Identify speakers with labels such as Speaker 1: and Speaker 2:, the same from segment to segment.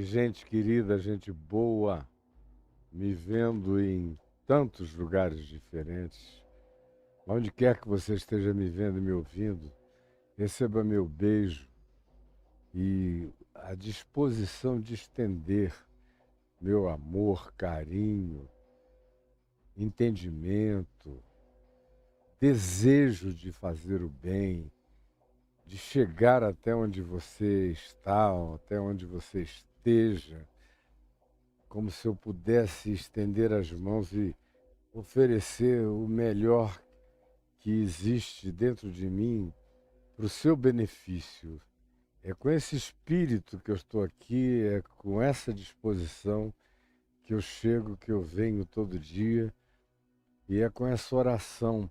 Speaker 1: gente querida, gente boa, me vendo em tantos lugares diferentes. Onde quer que você esteja me vendo e me ouvindo, receba meu beijo e a disposição de estender meu amor, carinho, entendimento, desejo de fazer o bem, de chegar até onde você está, até onde você esteja, como se eu pudesse estender as mãos e oferecer o melhor que existe dentro de mim para o seu benefício. É com esse espírito que eu estou aqui, é com essa disposição que eu chego, que eu venho todo dia, e é com essa oração,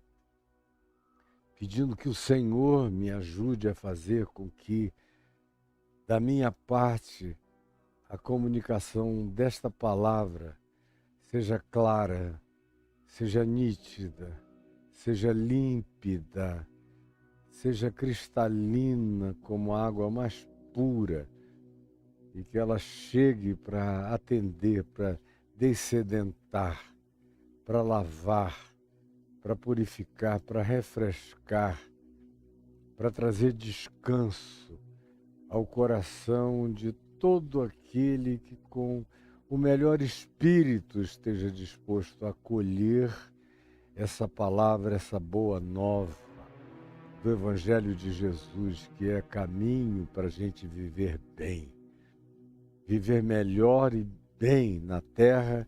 Speaker 1: pedindo que o Senhor me ajude a fazer com que, da minha parte, a comunicação desta palavra seja clara, seja nítida, seja límpida, seja cristalina como a água mais pura e que ela chegue para atender, para dessedentar, para lavar, para purificar, para refrescar, para trazer descanso ao coração de todo aquele que com o melhor espírito esteja disposto a acolher essa palavra, essa boa nova do Evangelho de Jesus, que é caminho para a gente viver bem, viver melhor e bem na terra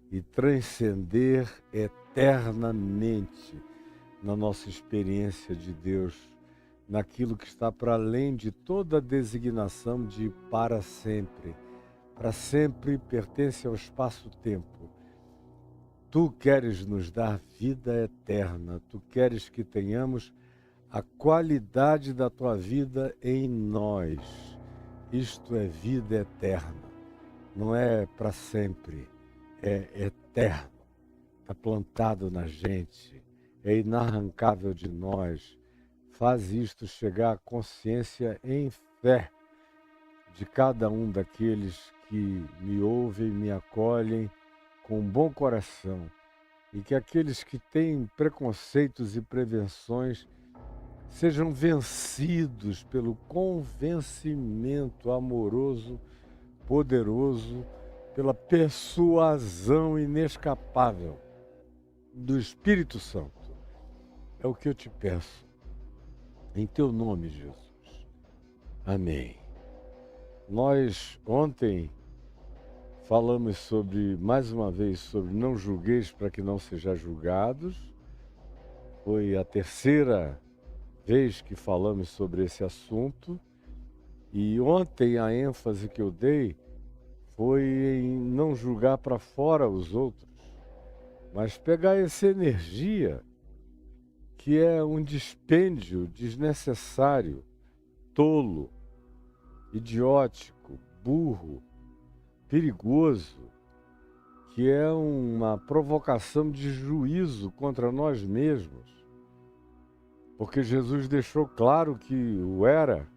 Speaker 1: e transcender eternamente na nossa experiência de Deus, naquilo que está para além de toda a designação de para sempre. Para sempre pertence ao espaço-tempo. Tu queres nos dar vida eterna, tu queres que tenhamos a qualidade da tua vida em nós. Isto é vida eterna. Não é para sempre, é eterno. Está plantado na gente, é inarrancável de nós. Faz isto chegar à consciência em fé de cada um daqueles que me ouvem, me acolhem com um bom coração. E que aqueles que têm preconceitos e prevenções sejam vencidos pelo convencimento amoroso, poderoso, pela persuasão inescapável do Espírito Santo. É o que eu te peço, em teu nome, Jesus. Amém. Nós ontem falamos mais uma vez, sobre não julgueis para que não sejais julgados. Foi a terceira vez que falamos sobre esse assunto. E ontem a ênfase que eu dei foi em não julgar para fora os outros, mas pegar essa energia que é um dispêndio desnecessário, tolo, idiótico, burro, perigoso, que é uma provocação de juízo contra nós mesmos. Porque Jesus deixou claro que o era,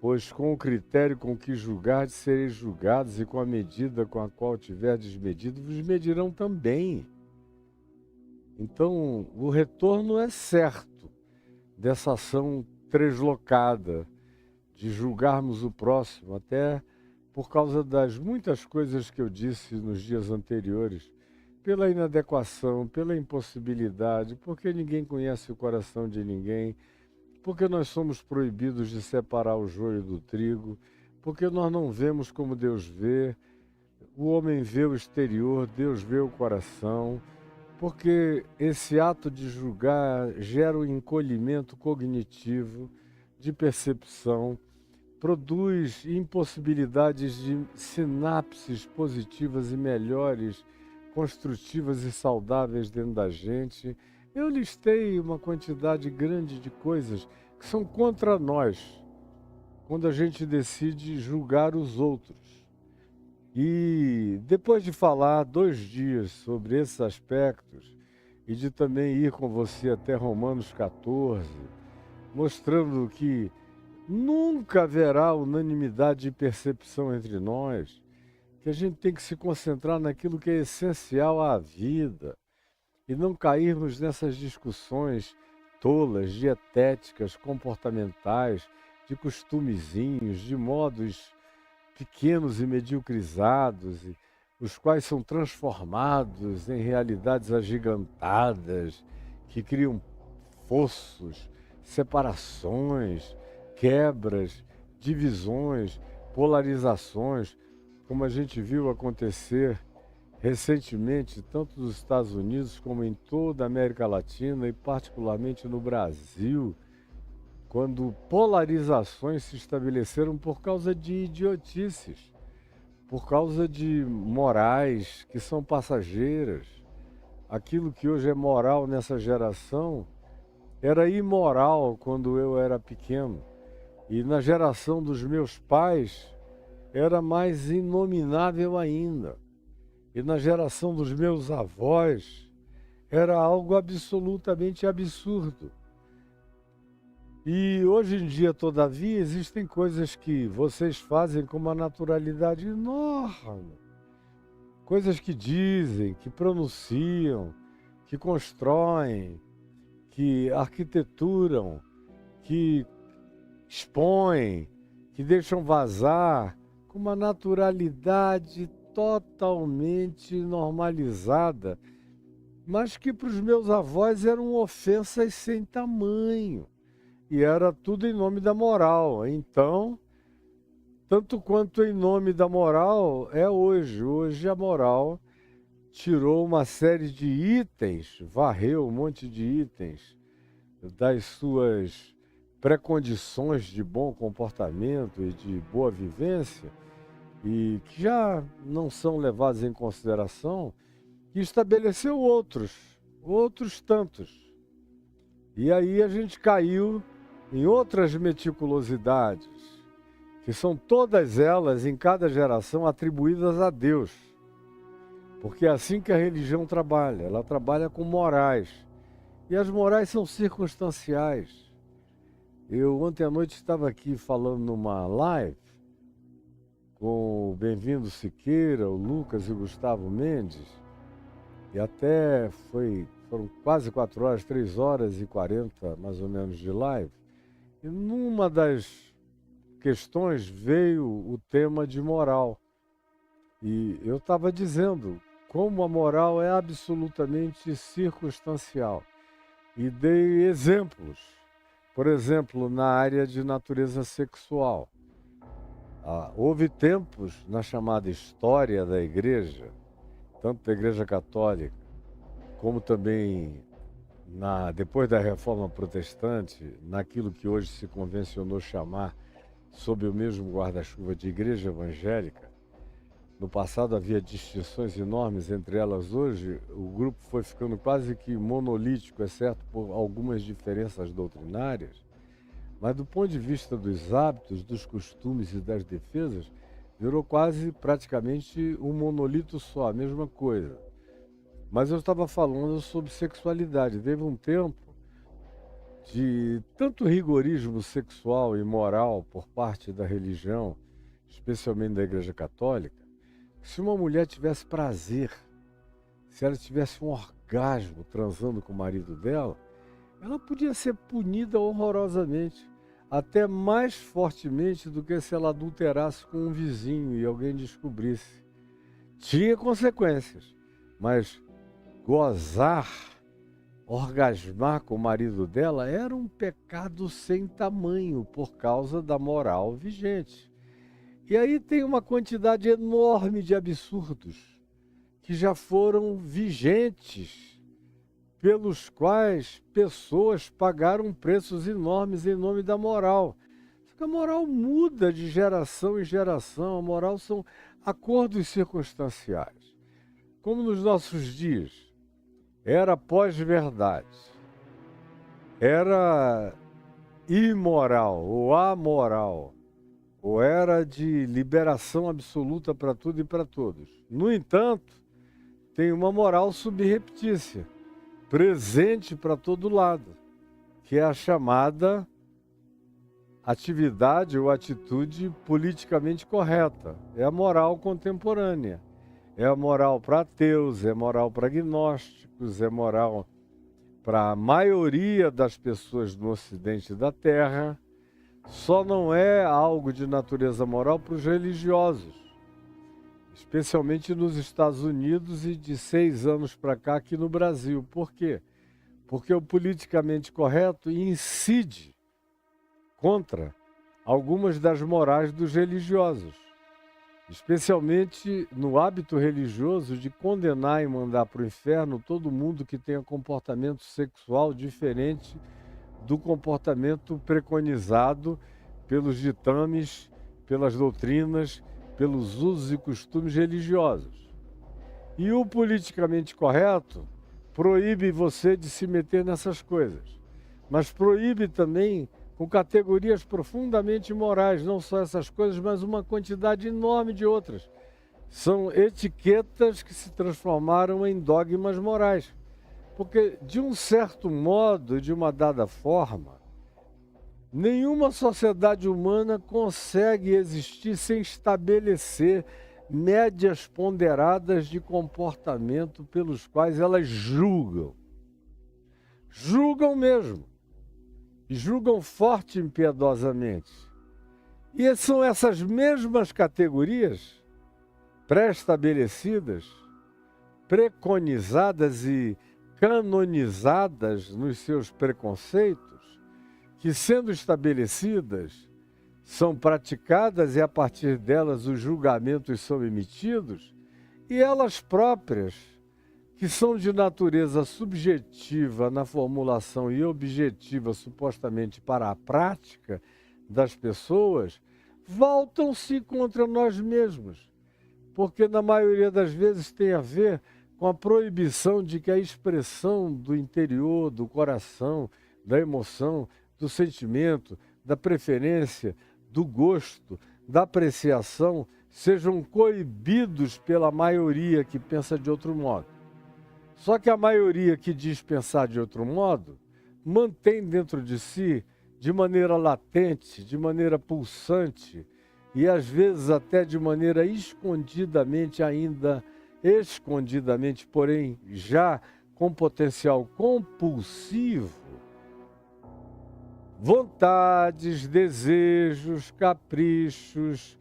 Speaker 1: pois com o critério com que julgardes sereis julgados, e com a medida com a qual tiverdes medido, vos medirão também. Então, o retorno é certo dessa ação translocada, de julgarmos o próximo, até por causa das muitas coisas que eu disse nos dias anteriores, pela inadequação, pela impossibilidade, porque ninguém conhece o coração de ninguém, porque nós somos proibidos de separar o joio do trigo, porque nós não vemos como Deus vê, o homem vê o exterior, Deus vê o coração, porque esse ato de julgar gera um encolhimento cognitivo, de percepção, produz impossibilidades de sinapses positivas e melhores, construtivas e saudáveis dentro da gente. Eu listei uma quantidade grande de coisas que são contra nós, quando a gente decide julgar os outros. E depois de falar 2 dias sobre esses aspectos, e de também ir com você até Romanos 14, mostrando que Nunca haverá unanimidade de percepção entre nós, que a gente tem que se concentrar naquilo que é essencial à vida e não cairmos nessas discussões tolas, dietéticas, comportamentais, de costumezinhos, de modos pequenos e mediocrizados, os quais são transformados em realidades agigantadas, que criam fossos, separações, quebras, divisões, polarizações, como a gente viu acontecer recentemente, tanto nos Estados Unidos como em toda a América Latina e particularmente no Brasil, quando polarizações se estabeleceram por causa de idiotices, por causa de morais que são passageiras. Aquilo que hoje é moral nessa geração era imoral quando eu era pequeno. E na geração dos meus pais era mais inominável ainda. E na geração dos meus avós era algo absolutamente absurdo. E hoje em dia, todavia, existem coisas que vocês fazem com uma naturalidade enorme. Coisas que dizem, que pronunciam, que constroem, que arquiteturam, que expõem, que deixam vazar com uma naturalidade totalmente normalizada, mas que para os meus avós eram ofensas sem tamanho. E era tudo em nome da moral. Então, tanto quanto em nome da moral é hoje. Hoje a moral tirou uma série de itens, varreu um monte de itens das suas precondições de bom comportamento e de boa vivência, e que já não são levados em consideração, e estabeleceu outros tantos. E aí a gente caiu em outras meticulosidades, que são todas elas, em cada geração, atribuídas a Deus. Porque é assim que a religião trabalha, ela trabalha com morais. E as morais são circunstanciais. Eu ontem à noite estava aqui falando numa live com o Bem-vindo Siqueira, o Lucas e o Gustavo Mendes, e até foram quase 4 horas, 3 horas e 40 mais ou menos de live. E numa das questões veio o tema de moral. E eu estava dizendo como a moral é absolutamente circunstancial. E dei exemplos. Por exemplo, na área de natureza sexual. Houve tempos na chamada história da igreja, tanto da Igreja Católica, como também depois da Reforma Protestante, naquilo que hoje se convencionou chamar, sob o mesmo guarda-chuva, de Igreja Evangélica. No passado havia distinções enormes entre elas. Hoje o grupo foi ficando quase que monolítico, exceto por algumas diferenças doutrinárias. Mas do ponto de vista dos hábitos, dos costumes e das defesas, virou quase praticamente um monolito só, a mesma coisa. Mas eu estava falando sobre sexualidade. Teve um tempo de tanto rigorismo sexual e moral por parte da religião, especialmente da Igreja Católica, que se uma mulher tivesse prazer, se ela tivesse um orgasmo transando com o marido dela, ela podia ser punida horrorosamente, até mais fortemente do que se ela adulterasse com um vizinho e alguém descobrisse. Tinha consequências, mas gozar, orgasmar com o marido dela era um pecado sem tamanho por causa da moral vigente. E aí tem uma quantidade enorme de absurdos que já foram vigentes, pelos quais pessoas pagaram preços enormes em nome da moral. Só que a moral muda de geração em geração, a moral são acordos circunstanciais. Como nos nossos dias, era pós-verdade, era imoral ou amoral, ou era de liberação absoluta para tudo e para todos. No entanto, tem uma moral subreptícia, presente para todo lado, que é a chamada atividade ou atitude politicamente correta. É a moral contemporânea. É a moral para ateus, é moral para agnósticos, é moral para a maioria das pessoas no ocidente da Terra. Só não é algo de natureza moral para os religiosos, especialmente nos Estados Unidos e de 6 anos para cá aqui no Brasil. Por quê? Porque o politicamente correto incide contra algumas das morais dos religiosos, especialmente no hábito religioso de condenar e mandar para o inferno todo mundo que tenha comportamento sexual diferente do comportamento preconizado pelos ditames, pelas doutrinas, pelos usos e costumes religiosos. E o politicamente correto proíbe você de se meter nessas coisas, mas proíbe também com categorias profundamente morais, não só essas coisas, mas uma quantidade enorme de outras. São etiquetas que se transformaram em dogmas morais. Porque, de um certo modo, de uma dada forma, nenhuma sociedade humana consegue existir sem estabelecer médias ponderadas de comportamento pelos quais elas julgam. Julgam mesmo. E julgam forte e impiedosamente. E são essas mesmas categorias pré-estabelecidas, preconizadas e canonizadas nos seus preconceitos, que, sendo estabelecidas, são praticadas e a partir delas os julgamentos são emitidos, e elas próprias, que são de natureza subjetiva na formulação e objetiva supostamente para a prática das pessoas, voltam-se contra nós mesmos, porque na maioria das vezes tem a ver com a proibição de que a expressão do interior, do coração, da emoção, do sentimento, da preferência, do gosto, da apreciação, sejam coibidos pela maioria que pensa de outro modo. Só que a maioria que diz pensar de outro modo, mantém dentro de si, de maneira latente, de maneira pulsante, e às vezes até de maneira escondidamente, porém já com potencial compulsivo, vontades, desejos, caprichos,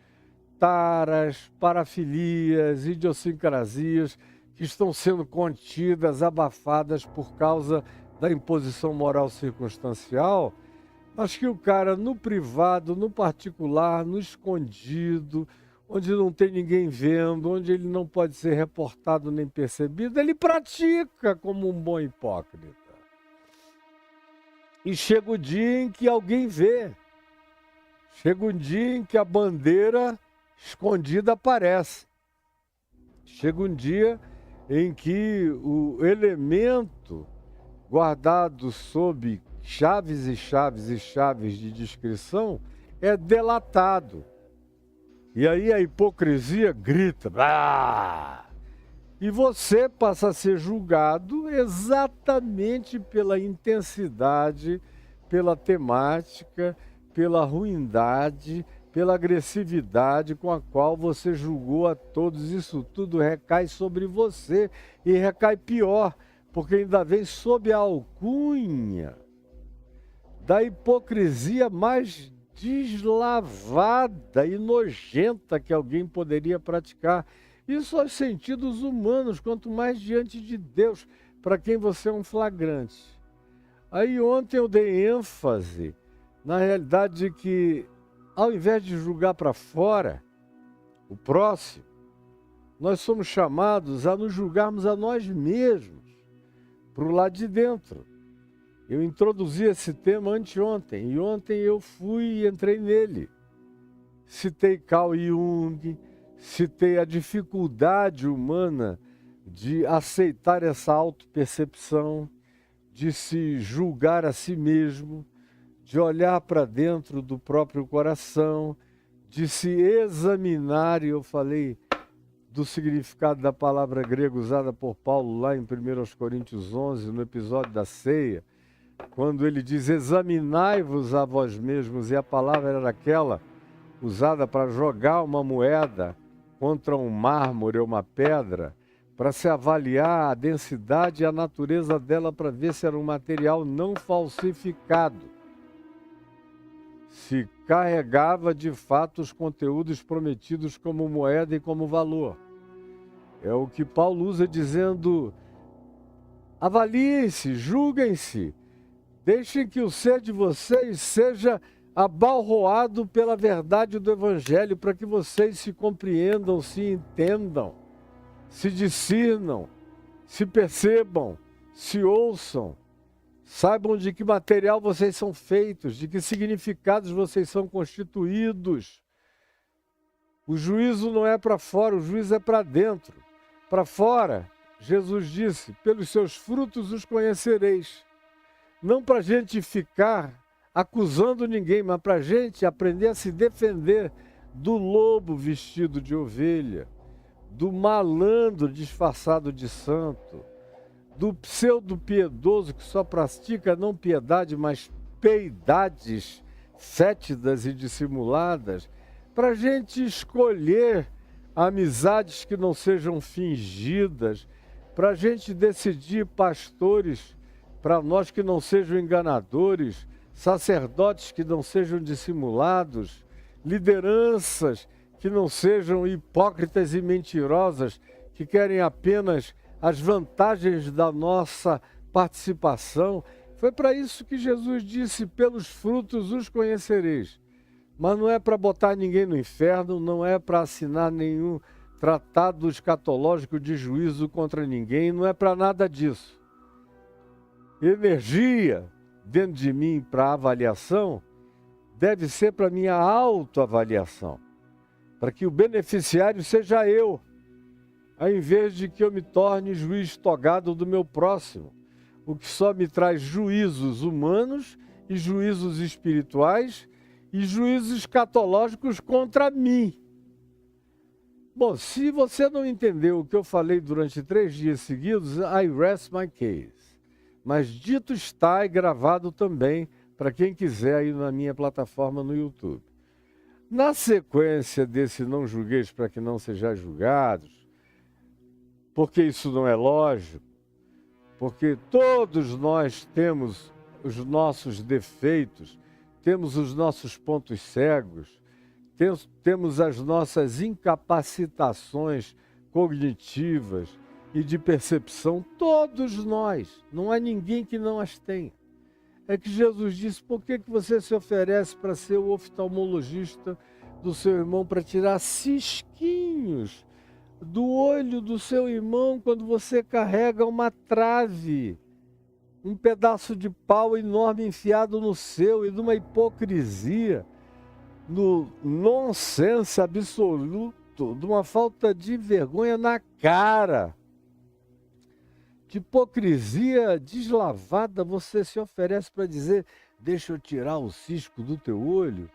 Speaker 1: taras, parafilias, idiosincrasias que estão sendo contidas, abafadas por causa da imposição moral circunstancial, mas que o cara no privado, no particular, no escondido, onde não tem ninguém vendo, onde ele não pode ser reportado nem percebido, ele pratica como um bom hipócrita. E chega o dia em que alguém vê. Chega um dia em que a bandeira escondida aparece. Chega um dia em que o elemento guardado sob chaves e chaves e chaves de discrição é delatado. E aí a hipocrisia grita. Ah! E você passa a ser julgado exatamente pela intensidade, pela temática, pela ruindade, pela agressividade com a qual você julgou a todos. Isso tudo recai sobre você e recai pior, porque ainda vem sob a alcunha da hipocrisia mais deslavada e nojenta que alguém poderia praticar. Isso aos sentidos humanos, quanto mais diante de Deus, para quem você é um flagrante. Aí ontem eu dei ênfase na realidade de que, ao invés de julgar para fora o próximo, nós somos chamados a nos julgarmos a nós mesmos, para o lado de dentro. Eu introduzi esse tema anteontem, e ontem eu fui e entrei nele. Citei Carl Jung, citei a dificuldade humana de aceitar essa autopercepção, de se julgar a si mesmo, de olhar para dentro do próprio coração, de se examinar, e eu falei do significado da palavra grega usada por Paulo lá em 1 Coríntios 11, no episódio da ceia, quando ele diz examinai-vos a vós mesmos, e a palavra era aquela usada para jogar uma moeda contra um mármore ou uma pedra, para se avaliar a densidade e a natureza dela para ver se era um material não falsificado. Se carregava de fato os conteúdos prometidos como moeda e como valor. É o que Paulo usa dizendo, avaliem-se, julguem-se, deixem que o ser de vocês seja abalroado pela verdade do Evangelho, para que vocês se compreendam, se entendam, se discernam, se percebam, se ouçam, saibam de que material vocês são feitos, de que significados vocês são constituídos. O juízo não é para fora, o juízo é para dentro. Para fora, Jesus disse, pelos seus frutos os conhecereis. Não para a gente ficar acusando ninguém, mas para a gente aprender a se defender do lobo vestido de ovelha, do malandro disfarçado de santo, do pseudo-piedoso que só pratica não piedade, mas peidades fétidas e dissimuladas, para a gente escolher amizades que não sejam fingidas, para a gente decidir pastores para nós que não sejam enganadores, sacerdotes que não sejam dissimulados, lideranças que não sejam hipócritas e mentirosas, que querem apenas as vantagens da nossa participação. Foi para isso que Jesus disse, pelos frutos os conhecereis. Mas não é para botar ninguém no inferno, não é para assinar nenhum tratado escatológico de juízo contra ninguém, não é para nada disso. Energia dentro de mim para avaliação deve ser para minha autoavaliação, para que o beneficiário seja eu, ao invés de que eu me torne juiz togado do meu próximo, o que só me traz juízos humanos e juízos espirituais e juízos escatológicos contra mim. Bom, se você não entendeu o que eu falei durante 3 dias seguidos, I rest my case. Mas dito está e gravado também para quem quiser aí na minha plataforma no YouTube. Na sequência desse não julgueis para que não sejais julgados, porque isso não é lógico, porque todos nós temos os nossos defeitos, temos os nossos pontos cegos, temos as nossas incapacitações cognitivas e de percepção, todos nós, não há ninguém que não as tenha. É que Jesus disse, por que você se oferece para ser o oftalmologista do seu irmão, para tirar cisquinhos do olho do seu irmão quando você carrega uma trave, um pedaço de pau enorme enfiado no seu, e de uma hipocrisia, no nonsense absoluto, de uma falta de vergonha na cara, de hipocrisia deslavada, você se oferece para dizer, deixa eu tirar o cisco do teu olho.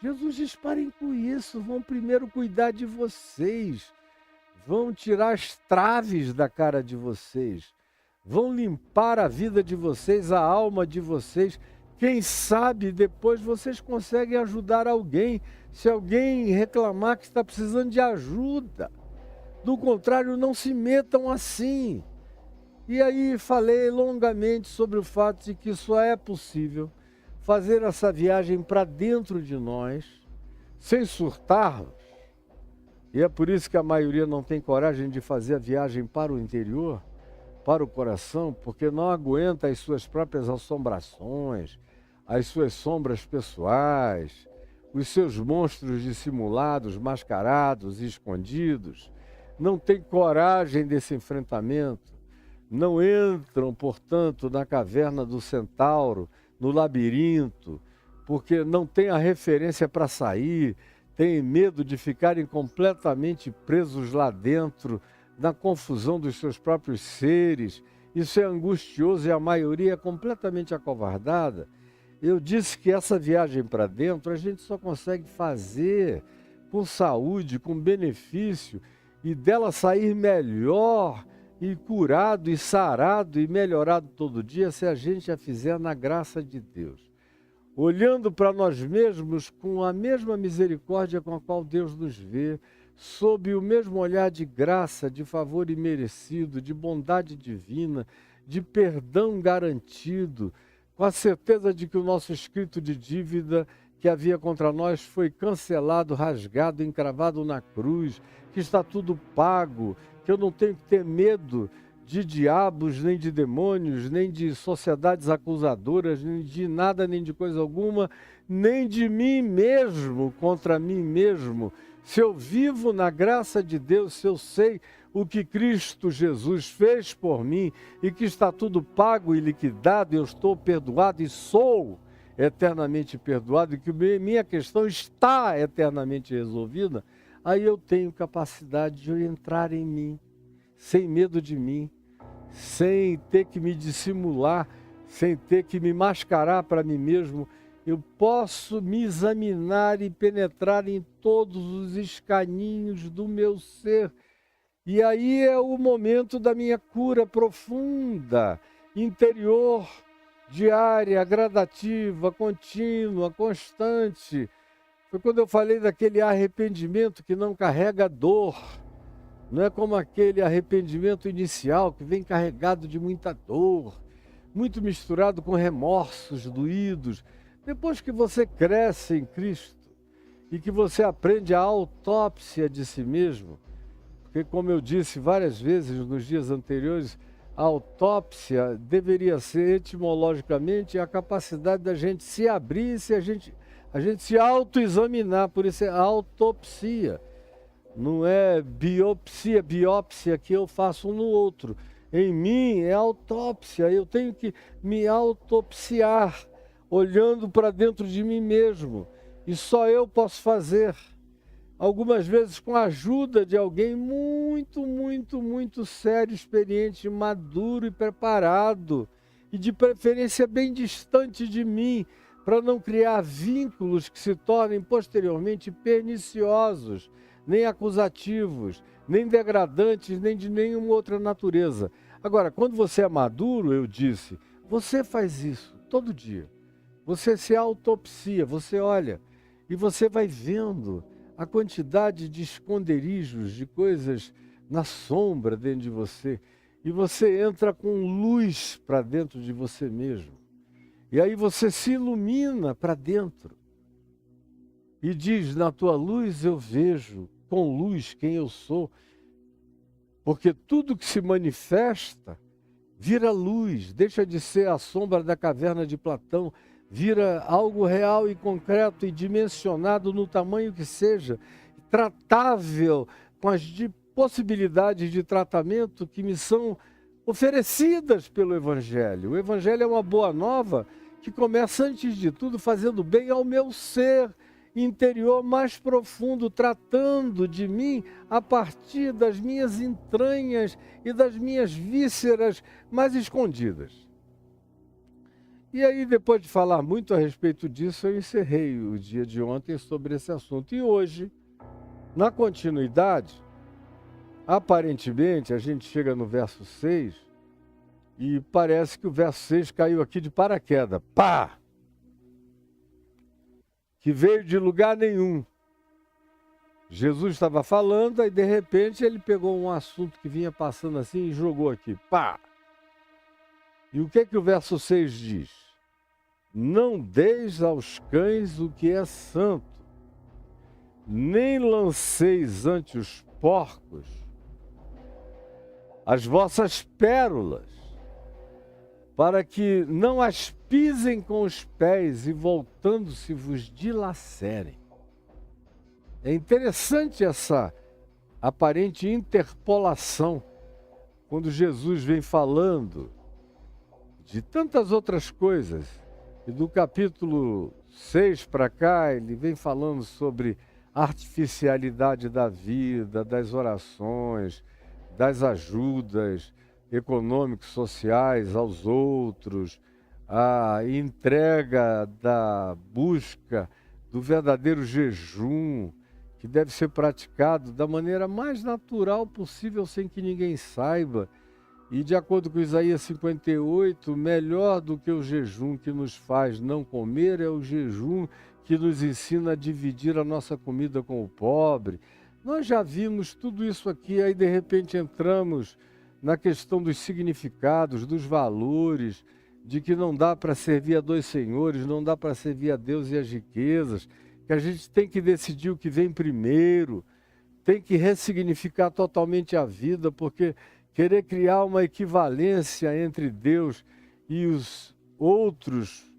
Speaker 1: Jesus diz, parem com isso, vão primeiro cuidar de vocês, vão tirar as traves da cara de vocês, vão limpar a vida de vocês, a alma de vocês. Quem sabe depois vocês conseguem ajudar alguém, se alguém reclamar que está precisando de ajuda. Do contrário, não se metam assim. E aí falei longamente sobre o fato de que só é possível fazer essa viagem para dentro de nós, sem surtarmos. E é por isso que a maioria não tem coragem de fazer a viagem para o interior, para o coração, porque não aguenta as suas próprias assombrações, as suas sombras pessoais, os seus monstros dissimulados, mascarados e escondidos. Não tem coragem desse enfrentamento. Não entram, portanto, na caverna do centauro, no labirinto, porque não tem a referência para sair, têm medo de ficarem completamente presos lá dentro, na confusão dos seus próprios seres. Isso é angustioso e a maioria é completamente acovardada. Eu disse que essa viagem para dentro a gente só consegue fazer com saúde, com benefício, e dela sair melhor e curado, e sarado, e melhorado todo dia, se a gente a fizer na graça de Deus. Olhando para nós mesmos com a mesma misericórdia com a qual Deus nos vê, sob o mesmo olhar de graça, de favor imerecido, de bondade divina, de perdão garantido, com a certeza de que o nosso escrito de dívida que havia contra nós foi cancelado, rasgado, encravado na cruz, que está tudo pago, que eu não tenho que ter medo de diabos, nem de demônios, nem de sociedades acusadoras, nem de nada, nem de coisa alguma, nem de mim mesmo, contra mim mesmo. Se eu vivo na graça de Deus, se eu sei o que Cristo Jesus fez por mim e que está tudo pago e liquidado, eu estou perdoado e sou eternamente perdoado e que minha questão está eternamente resolvida, aí eu tenho capacidade de entrar em mim, sem medo de mim, sem ter que me dissimular, sem ter que me mascarar para mim mesmo. Eu posso me examinar e penetrar em todos os escaninhos do meu ser. E aí é o momento da minha cura profunda, interior, diária, gradativa, contínua, constante. Foi quando eu falei daquele arrependimento que não carrega dor. Não é como aquele arrependimento inicial que vem carregado de muita dor, muito misturado com remorsos doídos. Depois que você cresce em Cristo e que você aprende a autópsia de si mesmo, porque como eu disse várias vezes nos dias anteriores, a autópsia deveria ser etimologicamente a capacidade da gente se abrir e a gente se autoexaminar, por isso é autopsia. Não é biópsia que eu faço um no outro. Em mim é autópsia, eu tenho que me autopsiar, olhando para dentro de mim mesmo. E só eu posso fazer. Algumas vezes com a ajuda de alguém muito sério, experiente, maduro e preparado. E de preferência bem distante de mim, para não criar vínculos que se tornem posteriormente perniciosos, nem acusativos, nem degradantes, nem de nenhuma outra natureza. Agora, quando você é maduro, eu disse, você faz isso todo dia. Você se autopsia, você olha e você vai vendo a quantidade de esconderijos, de coisas na sombra dentro de você. E você entra com luz para dentro de você mesmo. E aí você se ilumina para dentro. E diz, na tua luz eu vejo com luz quem eu sou. Porque tudo que se manifesta vira luz, deixa de ser a sombra da caverna de Platão, vira algo real e concreto e dimensionado no tamanho que seja, tratável com as possibilidades de tratamento que me são oferecidas pelo Evangelho. O Evangelho é uma boa nova que começa, antes de tudo, fazendo bem ao meu ser interior mais profundo, tratando de mim a partir das minhas entranhas e das minhas vísceras mais escondidas. E aí, depois de falar muito a respeito disso, eu encerrei o dia de ontem sobre esse assunto. E hoje, na continuidade, aparentemente, a gente chega no verso 6 e parece que o verso 6 caiu aqui de paraquedas. Pá! Que veio de lugar nenhum. Jesus estava falando, aí de repente ele pegou um assunto que vinha passando assim e jogou aqui. Pá! E o que o verso 6 diz? Não deis aos cães o que é santo, nem lanceis ante os porcos as vossas pérolas, para que não as pisem com os pés e voltando-se vos dilacerem. É interessante essa aparente interpolação, quando Jesus vem falando de tantas outras coisas. E do capítulo 6 para cá, ele vem falando sobre a artificialidade da vida, das orações, das ajudas econômicos, sociais aos outros, a entrega da busca do verdadeiro jejum, que deve ser praticado da maneira mais natural possível, sem que ninguém saiba, E de acordo com Isaías 58, melhor do que o jejum que nos faz não comer é o jejum que nos ensina a dividir a nossa comida com o pobre. Nós já vimos tudo isso aqui, aí de repente entramos na questão dos significados, dos valores, de que não dá para servir a dois senhores, não dá para servir a Deus e as riquezas, que a gente tem que decidir o que vem primeiro, tem que ressignificar totalmente a vida, porque querer criar uma equivalência entre Deus e os outros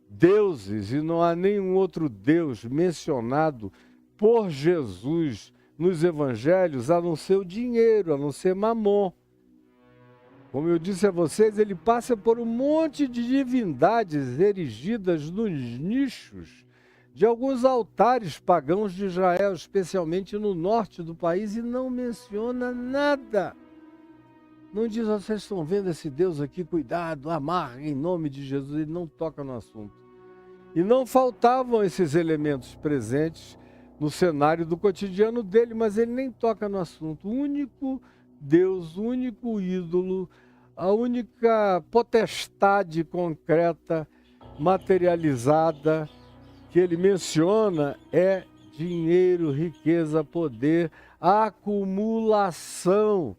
Speaker 1: deuses, e não há nenhum outro Deus mencionado por Jesus nos evangelhos, a não ser o dinheiro, a não ser Mamon. Como eu disse a vocês, ele passa por um monte de divindades erigidas nos nichos de alguns altares pagãos de Israel, especialmente no norte do país, e não menciona nada. Não diz, vocês estão vendo esse Deus aqui, cuidado, amarre em nome de Jesus, ele não toca no assunto. E não faltavam esses elementos presentes no cenário do cotidiano dele, mas ele nem toca no assunto. O único Deus, o único ídolo, a única potestade concreta, materializada, que ele menciona é dinheiro, riqueza, poder, acumulação.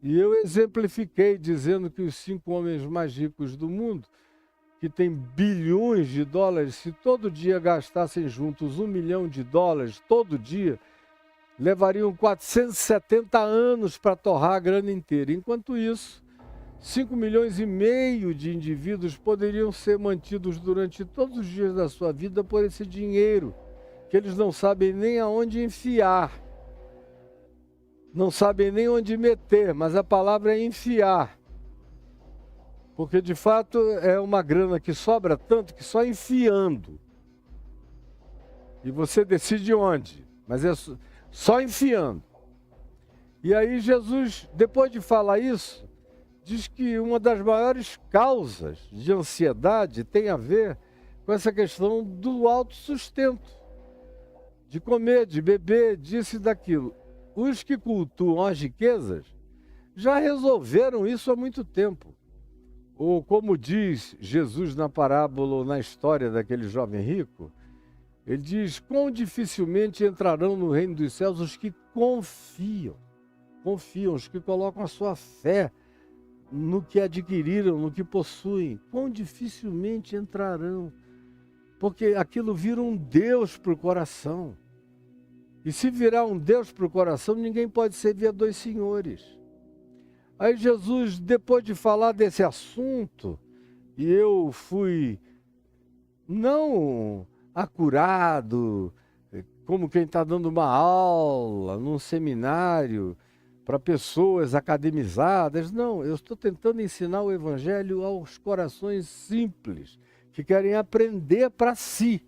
Speaker 1: E eu exemplifiquei dizendo que os 5 homens mais ricos do mundo, que têm bilhões de dólares, se todo dia gastassem juntos $1 milhão todo dia, levariam 470 anos para torrar a grana inteira. Enquanto isso, 5,5 milhões de indivíduos poderiam ser mantidos durante todos os dias da sua vida por esse dinheiro, que eles não sabem nem aonde enfiar. Não sabem nem onde meter, mas a palavra é enfiar. Porque, de fato, é uma grana que sobra tanto que só enfiando. E você decide onde, mas é só enfiando. E aí Jesus, depois de falar isso, diz que uma das maiores causas de ansiedade tem a ver com essa questão do autossustento. De comer, de beber, disso e daquilo. Os que cultuam as riquezas já resolveram isso há muito tempo. Ou como diz Jesus na parábola ou na história daquele jovem rico, ele diz, quão dificilmente entrarão no reino dos céus os que confiam, os que colocam a sua fé no que adquiriram, no que possuem, quão dificilmente entrarão, porque aquilo vira um Deus para o coração. E se virar um Deus para o coração, ninguém pode servir a dois senhores. Aí Jesus, depois de falar desse assunto, e eu fui não acurado, como quem está dando uma aula num seminário para pessoas academizadas, não, eu estou tentando ensinar o Evangelho aos corações simples, que querem aprender para si.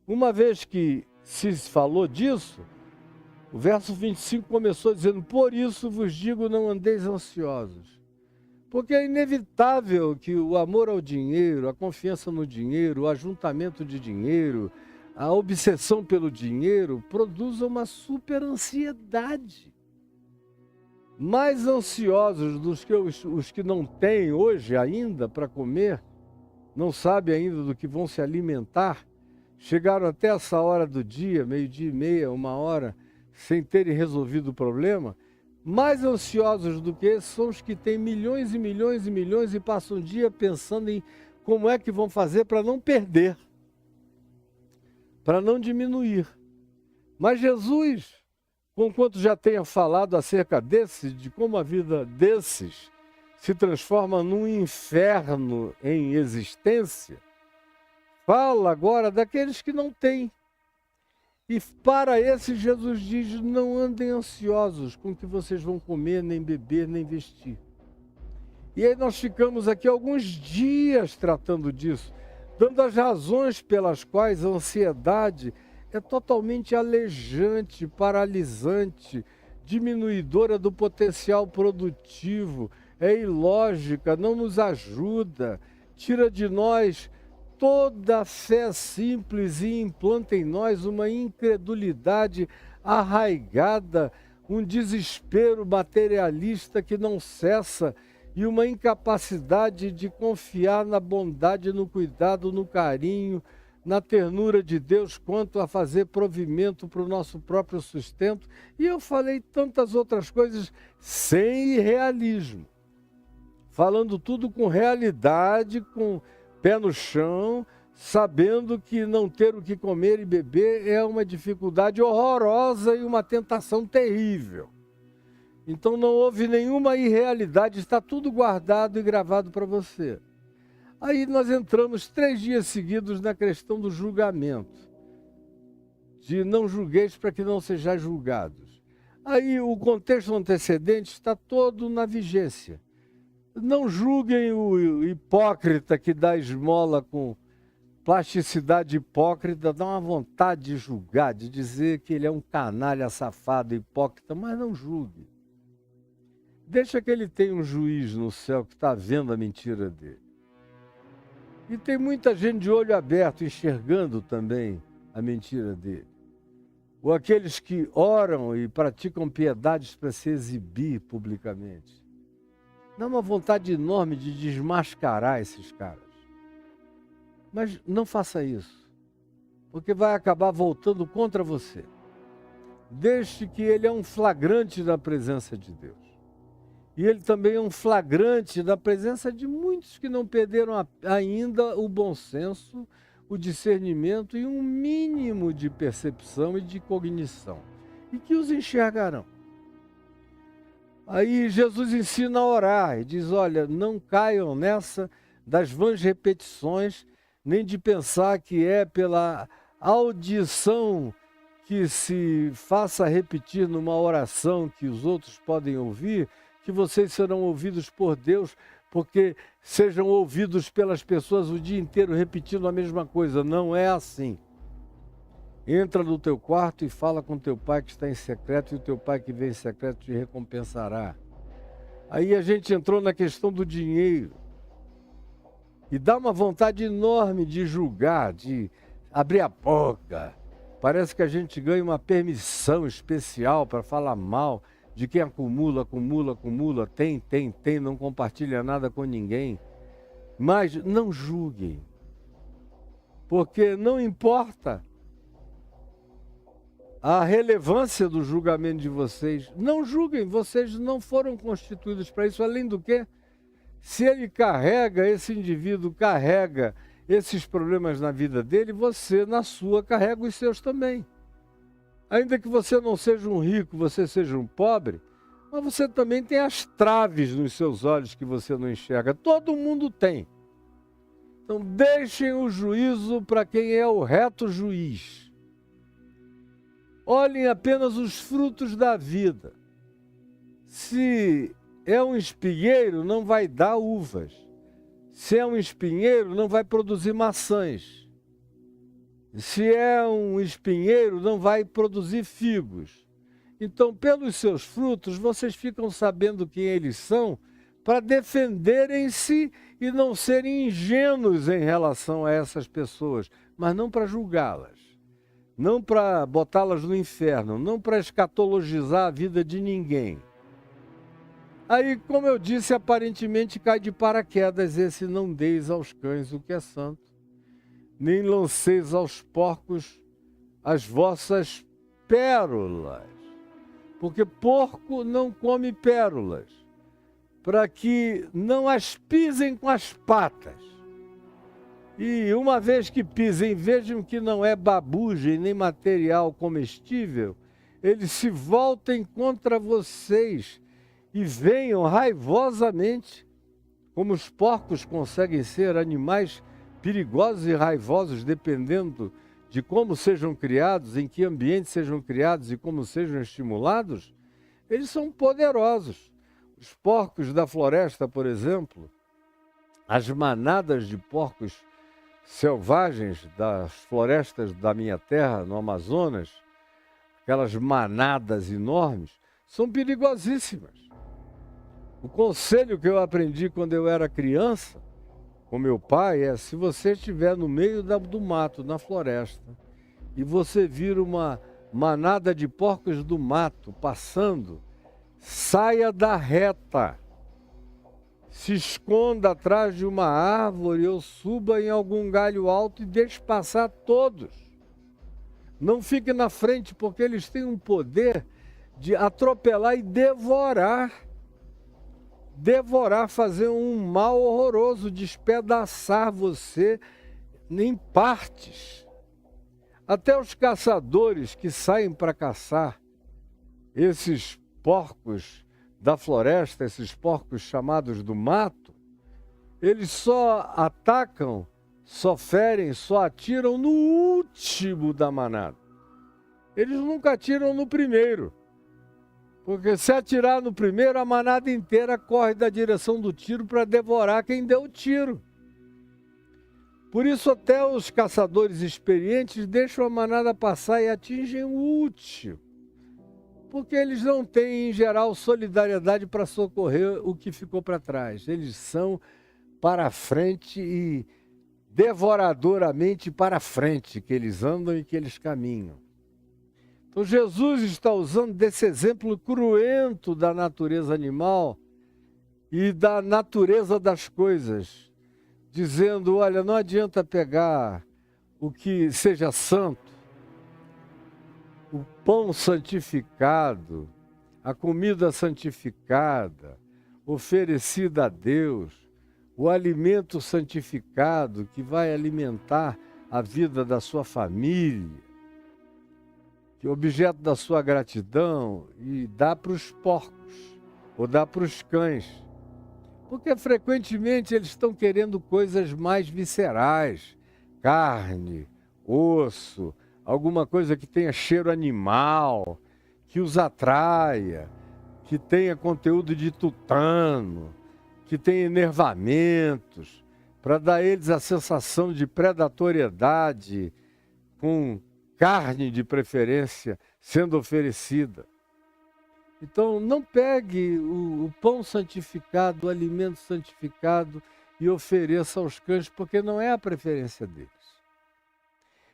Speaker 1: Uma vez que se falou disso, o verso 25 começou dizendo, por isso vos digo, não andeis ansiosos. Porque é inevitável que o amor ao dinheiro, a confiança no dinheiro, o ajuntamento de dinheiro, a obsessão pelo dinheiro, produza uma super ansiedade. Mais ansiosos dos que os que não têm hoje ainda para comer, não sabem ainda do que vão se alimentar, chegaram até essa hora do dia, 12:30, 1h, sem terem resolvido o problema, mais ansiosos do que esses são os que têm milhões e milhões e milhões e passam o dia pensando em como é que vão fazer para não perder, para não diminuir. Mas Jesus, conquanto já tenha falado acerca desses, de como a vida desses se transforma num inferno em existência, fala agora daqueles que não têm. E para esses Jesus diz, não andem ansiosos com o que vocês vão comer, nem beber, nem vestir. E aí nós ficamos aqui alguns dias tratando disso, dando as razões pelas quais a ansiedade é totalmente alejante, paralisante, diminuidora do potencial produtivo, é ilógica, não nos ajuda, tira de nós toda a fé simples e implanta em nós uma incredulidade arraigada, um desespero materialista que não cessa e uma incapacidade de confiar na bondade, no cuidado, no carinho, na ternura de Deus quanto a fazer provimento para o nosso próprio sustento. E eu falei tantas outras coisas sem irrealismo, falando tudo com realidade, com pé no chão, sabendo que não ter o que comer e beber é uma dificuldade horrorosa e uma tentação terrível. Então não houve nenhuma irrealidade, está tudo guardado e gravado para você. Aí nós entramos 3 dias seguidos na questão do julgamento, de não julgueis para que não sejais julgados. Aí o contexto antecedente está todo na vigência. Não julguem o hipócrita que dá esmola com plasticidade hipócrita, dá uma vontade de julgar, de dizer que ele é um canalha, safado, hipócrita, mas não julgue. Deixa que ele tenha um juiz no céu que está vendo a mentira dele. E tem muita gente de olho aberto, enxergando também a mentira dele. Ou aqueles que oram e praticam piedades para se exibir publicamente. Dá uma vontade enorme de desmascarar esses caras. Mas não faça isso, porque vai acabar voltando contra você. Deixe que ele é um flagrante da presença de Deus. E ele também é um flagrante da presença de muitos que não perderam ainda o bom senso, o discernimento e um mínimo de percepção e de cognição. E que os enxergarão. Aí Jesus ensina a orar e diz, olha, não caiam nessa das vãs repetições, nem de pensar que é pela audição que se faça repetir numa oração que os outros podem ouvir, que vocês serão ouvidos por Deus, porque sejam ouvidos pelas pessoas o dia inteiro repetindo a mesma coisa. Não é assim. Entra no teu quarto e fala com teu pai que está em secreto, e o teu pai que vem em secreto te recompensará. Aí a gente entrou na questão do dinheiro. E dá uma vontade enorme de julgar, de abrir a boca. Parece que a gente ganha uma permissão especial para falar mal de quem acumula, tem, não compartilha nada com ninguém. Mas não julguem, porque não importa a relevância do julgamento de vocês. Não julguem, vocês não foram constituídos para isso. Além do que, se esse indivíduo carrega esses problemas na vida dele, você, na sua, carrega os seus também. Ainda que você não seja um rico, você seja um pobre, mas você também tem as traves nos seus olhos que você não enxerga. Todo mundo tem. Então deixem o juízo para quem é o reto juiz. Olhem apenas os frutos da vida. Se é um espinheiro, não vai dar uvas. Se é um espinheiro, não vai produzir maçãs. Se é um espinheiro, não vai produzir figos. Então, pelos seus frutos, vocês ficam sabendo quem eles são para defenderem-se e não serem ingênuos em relação a essas pessoas, mas não para julgá-las, não para botá-las no inferno, não para escatologizar a vida de ninguém. Aí, como eu disse, aparentemente cai de paraquedas esse não deis aos cães o que é santo, nem lanceis aos porcos as vossas pérolas, porque porco não come pérolas, para que não as pisem com as patas. E uma vez que pisem, vejam que não é babugem nem material comestível, eles se voltem contra vocês e venham raivosamente, como os porcos conseguem ser animais perigosos e raivosos, dependendo de como sejam criados, em que ambiente sejam criados e como sejam estimulados, eles são poderosos. Os porcos da floresta, por exemplo, as manadas de porcos selvagens das florestas da minha terra, no Amazonas, aquelas manadas enormes, são perigosíssimas. O conselho que eu aprendi quando eu era criança, com meu pai, é: se você estiver no meio do mato, na floresta, e você vir uma manada de porcos do mato passando, saia da reta, se esconda atrás de uma árvore ou suba em algum galho alto e deixe passar todos. Não fique na frente, porque eles têm um poder de atropelar e devorar. Devorar, fazer um mal horroroso, despedaçar você em partes. Até os caçadores que saem para caçar esses porcos da floresta, esses porcos chamados do mato, eles só atacam, só ferem, só atiram no último da manada. Eles nunca atiram no primeiro. Porque se atirar no primeiro, a manada inteira corre da direção do tiro para devorar quem deu o tiro. Por isso até os caçadores experientes deixam a manada passar e atingem o último. Porque eles não têm, em geral, solidariedade para socorrer o que ficou para trás. Eles são para frente e devoradoramente para frente que eles andam e que eles caminham. Então Jesus está usando desse exemplo cruento da natureza animal e da natureza das coisas, dizendo, olha, não adianta pegar o que seja santo, o pão santificado, a comida santificada, oferecida a Deus, o alimento santificado que vai alimentar a vida da sua família, que é objeto da sua gratidão, e dá para os porcos, ou dá para os cães. Porque frequentemente eles estão querendo coisas mais viscerais, carne, osso, alguma coisa que tenha cheiro animal, que os atraia, que tenha conteúdo de tutano, que tenha enervamentos, para dar a eles a sensação de predatoriedade, com carne de preferência sendo oferecida. Então não pegue o pão santificado, o alimento santificado e ofereça aos cães, porque não é a preferência deles.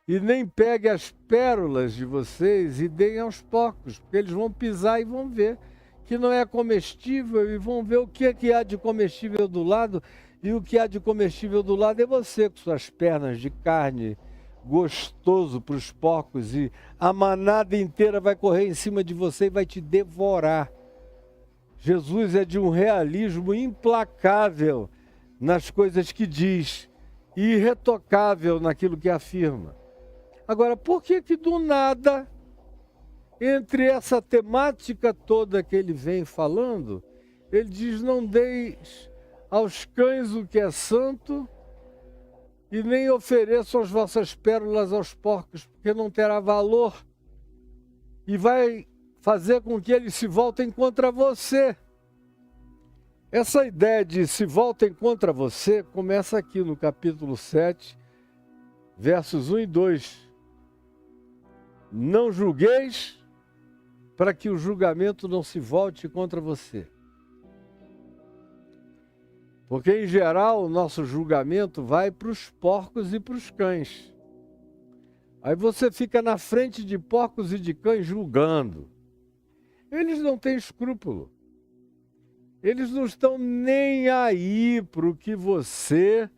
Speaker 1: E nem pegue as pérolas de vocês e deem aos porcos, porque eles vão pisar e vão ver que não é comestível e vão ver o que é que há de comestível do lado, e o que há de comestível do lado é você com suas pernas de carne gostoso para os porcos, e a manada inteira vai correr em cima de você e vai te devorar. Jesus é de um realismo implacável nas coisas que diz e irretocável naquilo que afirma. Agora, por que do nada, entre essa temática toda que ele vem falando, ele diz, não deis aos cães o que é santo, e nem ofereçam as vossas pérolas aos porcos, porque não terá valor, e vai fazer com que eles se voltem contra você. Essa ideia de se voltem contra você começa aqui no capítulo 7, versos 1 e 2. Não julgueis, para que o julgamento não se volte contra você. Porque, em geral, o nosso julgamento vai para os porcos e para os cães. Aí você fica na frente de porcos e de cães julgando. Eles não têm escrúpulo. Eles não estão nem aí para o que você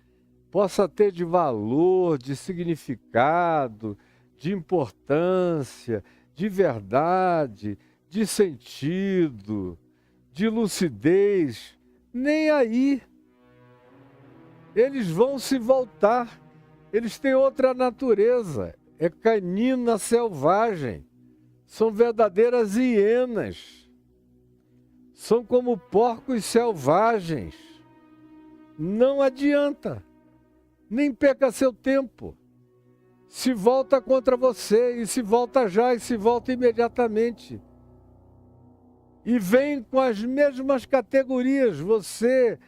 Speaker 1: possa ter de valor, de significado, de importância, de verdade, de sentido, de lucidez. Nem aí. Eles vão se voltar, eles têm outra natureza, é canina selvagem, são verdadeiras hienas, são como porcos selvagens. Não adianta, nem perca seu tempo, se volta contra você, e se volta já, e se volta imediatamente. E vem com as mesmas categorias, você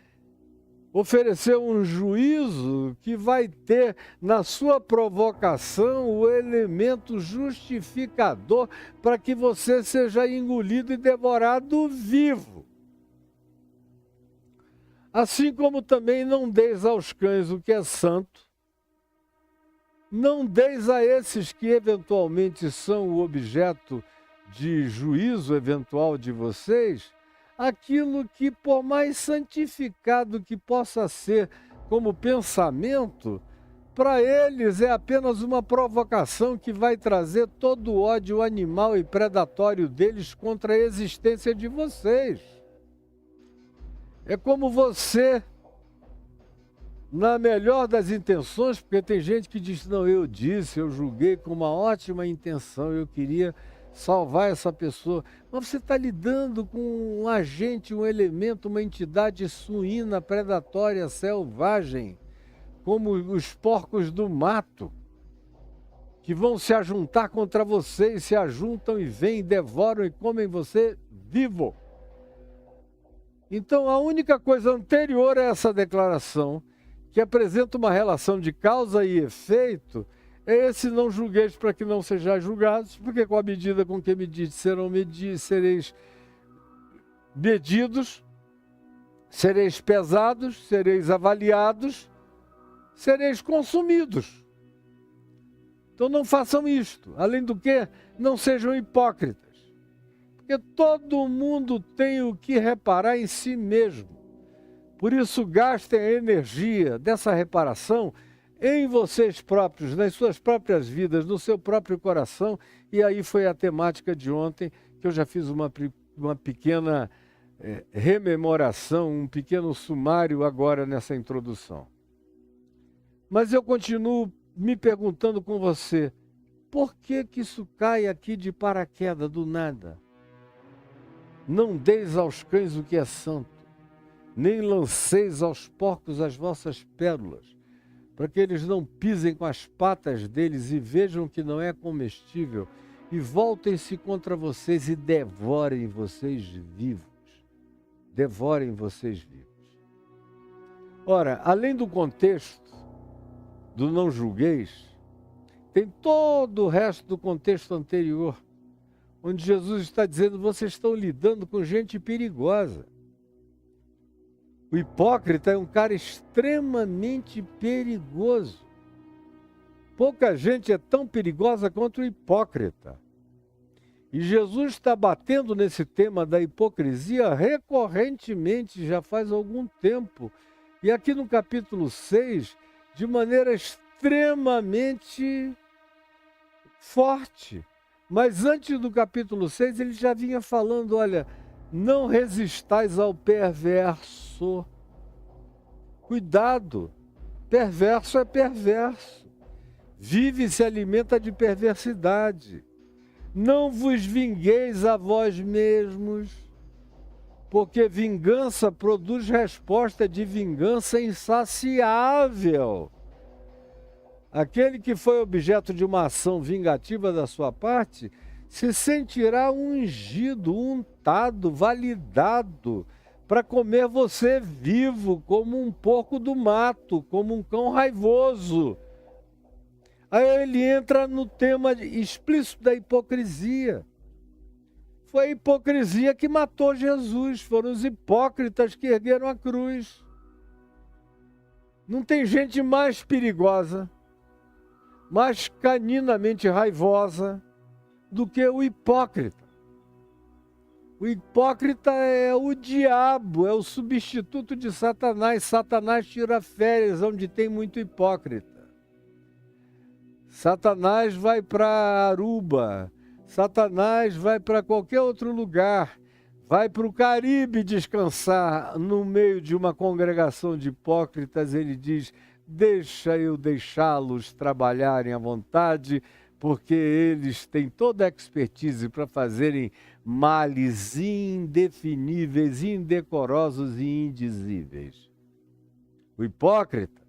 Speaker 1: ofereceu um juízo que vai ter na sua provocação o elemento justificador para que você seja engolido e devorado vivo. Assim como também não deis aos cães o que é santo, Não deis a esses que eventualmente são o objeto de juízo eventual de vocês, aquilo que, por mais santificado que possa ser como pensamento, para eles é apenas uma provocação que vai trazer todo o ódio animal e predatório deles contra a existência de vocês. É como você, na melhor das intenções, porque tem gente que diz, não, eu disse, eu julguei com uma ótima intenção, eu queria salvar essa pessoa. Mas você está lidando com um agente, um elemento, uma entidade suína, predatória, selvagem, como os porcos do mato, que vão se ajuntar contra você, e se ajuntam e vêm, devoram e comem você vivo. Então, a única coisa anterior a essa declaração, que apresenta uma relação de causa e efeito, é esse não julgueis para que não sejais julgados, porque com a medida com que medides sereis medidos, sereis pesados, sereis avaliados, sereis consumidos. Então não façam isto. Além do que, não sejam hipócritas. Porque todo mundo tem o que reparar em si mesmo. Por isso, gastem a energia dessa reparação em vocês próprios, nas suas próprias vidas, no seu próprio coração. E aí foi a temática de ontem, que eu já fiz uma pequena rememoração, um pequeno sumário agora nessa introdução. Mas eu continuo me perguntando com você, por que isso cai aqui de paraquedas do nada? Não deis aos cães o que é santo, nem lanceis aos porcos as vossas pérolas, para que eles não pisem com as patas deles e vejam que não é comestível, e voltem-se contra vocês e devorem vocês vivos. Devorem vocês vivos. Ora, além do contexto do não julgueis, tem todo o resto do contexto anterior, onde Jesus está dizendo, vocês estão lidando com gente perigosa. O hipócrita é um cara extremamente perigoso. Pouca gente é tão perigosa quanto o hipócrita. E Jesus está batendo nesse tema da hipocrisia recorrentemente, já faz algum tempo. E aqui no capítulo 6, de maneira extremamente forte. Mas antes do capítulo 6, ele já vinha falando, olha, não resistais ao perverso. Cuidado, perverso é perverso. Vive e se alimenta de perversidade. Não vos vingueis a vós mesmos, porque vingança produz resposta de vingança insaciável. Aquele que foi objeto de uma ação vingativa da sua parte, se sentirá ungido, untado, validado, para comer você vivo, como um porco do mato, como um cão raivoso. Aí ele entra no tema explícito da hipocrisia. Foi a hipocrisia que matou Jesus, foram os hipócritas que ergueram a cruz. Não tem gente mais perigosa, mais caninamente raivosa do que o hipócrita. O hipócrita é o diabo, é o substituto de Satanás. Satanás tira férias onde tem muito hipócrita. Satanás vai para Aruba, Satanás vai para qualquer outro lugar, vai para o Caribe descansar no meio de uma congregação de hipócritas. Ele diz, deixa eu deixá-los trabalharem à vontade, porque eles têm toda a expertise para fazerem males indefiníveis, indecorosos e indizíveis. O hipócrita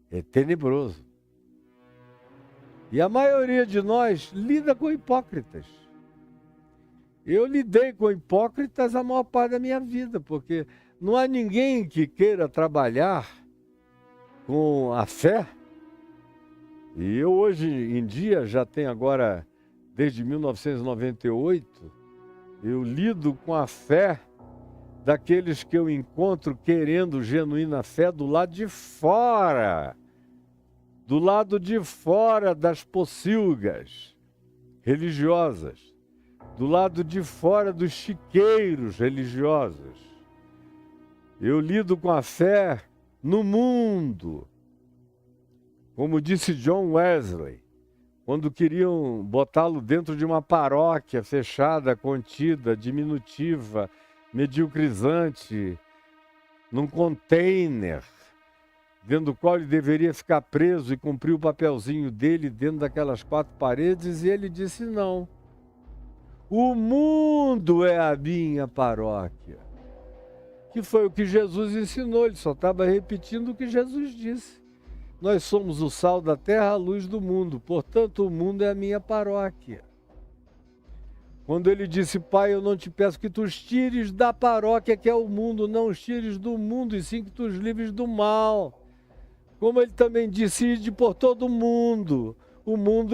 Speaker 1: é tenebroso. E a maioria de nós lida com hipócritas. Eu lidei com hipócritas a maior parte da minha vida, porque não há ninguém que queira trabalhar com a fé. E eu hoje em dia já tenho agora, desde 1998, eu lido com a fé daqueles que eu encontro querendo genuína fé do lado de fora. do lado de fora das pocilgas religiosas, do lado de fora dos chiqueiros religiosos. Eu lido com a fé no mundo. Como disse John Wesley, quando queriam botá-lo dentro de uma paróquia fechada, contida, diminutiva, mediocrizante, num container, dentro do qual ele deveria ficar preso e cumprir o papelzinho dele dentro daquelas 4 paredes, e ele disse não. O mundo é a minha paróquia. Que foi o que Jesus ensinou, ele só estava repetindo o que Jesus disse. Nós somos o sal da terra, a luz do mundo, portanto o mundo é a minha paróquia. Quando ele disse, Pai, eu não te peço que tu os tires da paróquia que é o mundo, não os tires do mundo, e sim que tu os livres do mal. Como ele também disse, ide por todo o mundo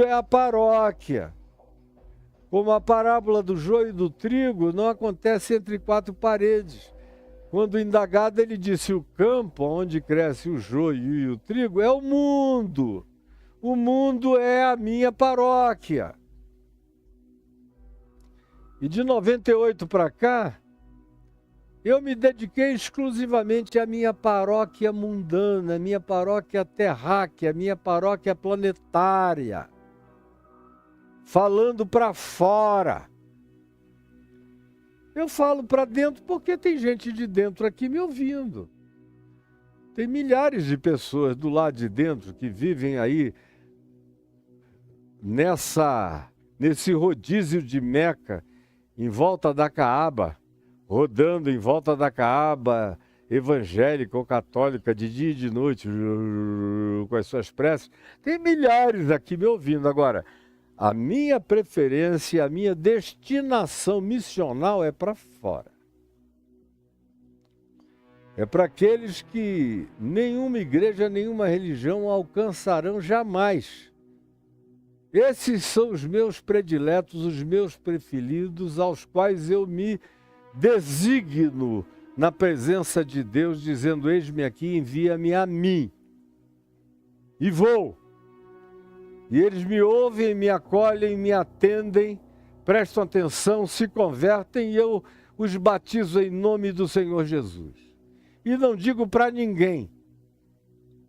Speaker 1: é a paróquia. Como a parábola do joio e do trigo não acontece entre 4 paredes. Quando indagado, ele disse, o campo onde cresce o joio e o trigo é o mundo. O mundo é a minha paróquia. E de 98 para cá, eu me dediquei exclusivamente à minha paróquia mundana, à minha paróquia terráquea, à minha paróquia planetária. Falando para fora. Eu falo para dentro porque tem gente de dentro aqui me ouvindo. Tem milhares de pessoas do lado de dentro que vivem aí nesse rodízio de Meca, em volta da Caaba, rodando em volta da Caaba, evangélica ou católica, de dia e de noite, com as suas preces. Tem milhares aqui me ouvindo. Agora, a minha preferência, a minha destinação missional é para fora. É para aqueles que nenhuma igreja, nenhuma religião alcançarão jamais. Esses são os meus prediletos, os meus preferidos, aos quais eu me designo na presença de Deus, dizendo, eis-me aqui, envia-me a mim. E vou. E eles me ouvem, me acolhem, me atendem, prestam atenção, se convertem e eu os batizo em nome do Senhor Jesus. E não digo para ninguém.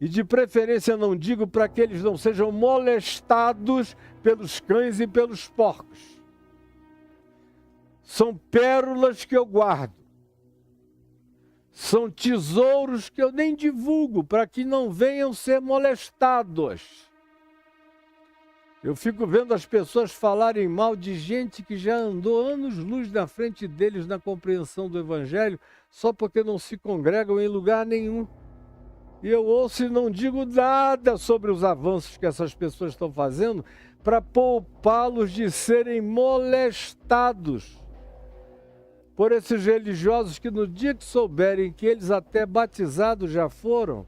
Speaker 1: E de preferência não digo para que eles não sejam molestados pelos cães e pelos porcos. São pérolas que eu guardo. São tesouros que eu nem divulgo para que não venham ser molestados. Eu fico vendo as pessoas falarem mal de gente que já andou anos-luz na frente deles na compreensão do Evangelho, só porque não se congregam em lugar nenhum. E eu ouço e não digo nada sobre os avanços que essas pessoas estão fazendo para poupá-los de serem molestados por esses religiosos que no dia que souberem que eles até batizados já foram,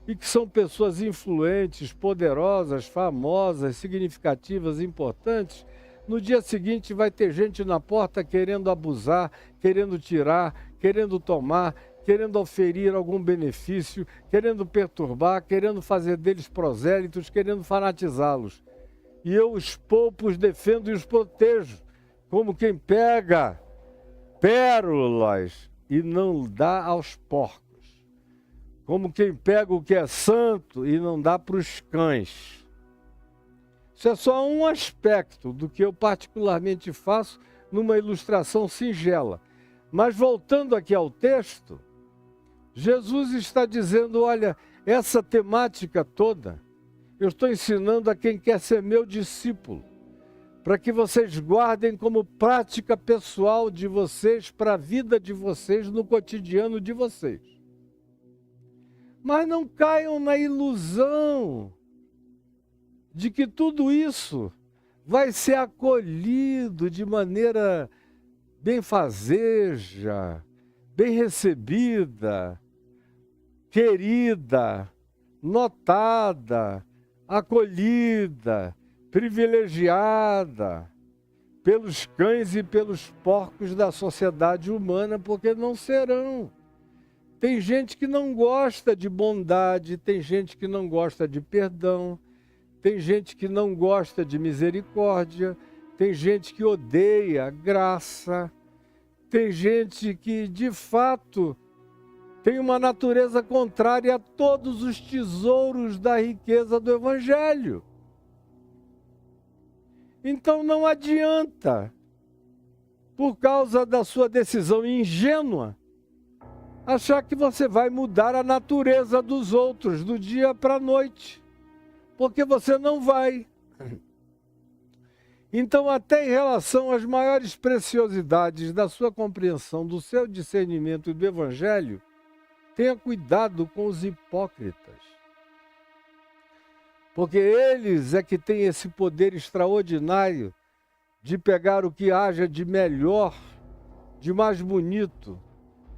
Speaker 1: e que são pessoas influentes, poderosas, famosas, significativas, importantes, no dia seguinte vai ter gente na porta querendo abusar, querendo tirar, querendo tomar, querendo oferir algum benefício, querendo perturbar, querendo fazer deles prosélitos, querendo fanatizá-los. E eu os poupo, os defendo e os protejo, como quem pega pérolas e não dá aos porcos. Como quem pega o que é santo e não dá para os cães. Isso é só um aspecto do que eu particularmente faço numa ilustração singela. Mas voltando aqui ao texto, Jesus está dizendo, olha, essa temática toda, eu estou ensinando a quem quer ser meu discípulo, para que vocês guardem como prática pessoal de vocês, para a vida de vocês, no cotidiano de vocês. Mas não caiam na ilusão de que tudo isso vai ser acolhido de maneira benfazeja, bem recebida, querida, notada, acolhida, privilegiada pelos cães e pelos porcos da sociedade humana, porque não serão. Tem gente que não gosta de bondade, tem gente que não gosta de perdão, tem gente que não gosta de misericórdia, tem gente que odeia graça, tem gente que, de fato, tem uma natureza contrária a todos os tesouros da riqueza do Evangelho. Então não adianta, por causa da sua decisão ingênua, achar que você vai mudar a natureza dos outros do dia para a noite, porque você não vai. Então, até em relação às maiores preciosidades da sua compreensão, do seu discernimento e do Evangelho, tenha cuidado com os hipócritas. Porque eles é que têm esse poder extraordinário de pegar o que haja de melhor, de mais bonito,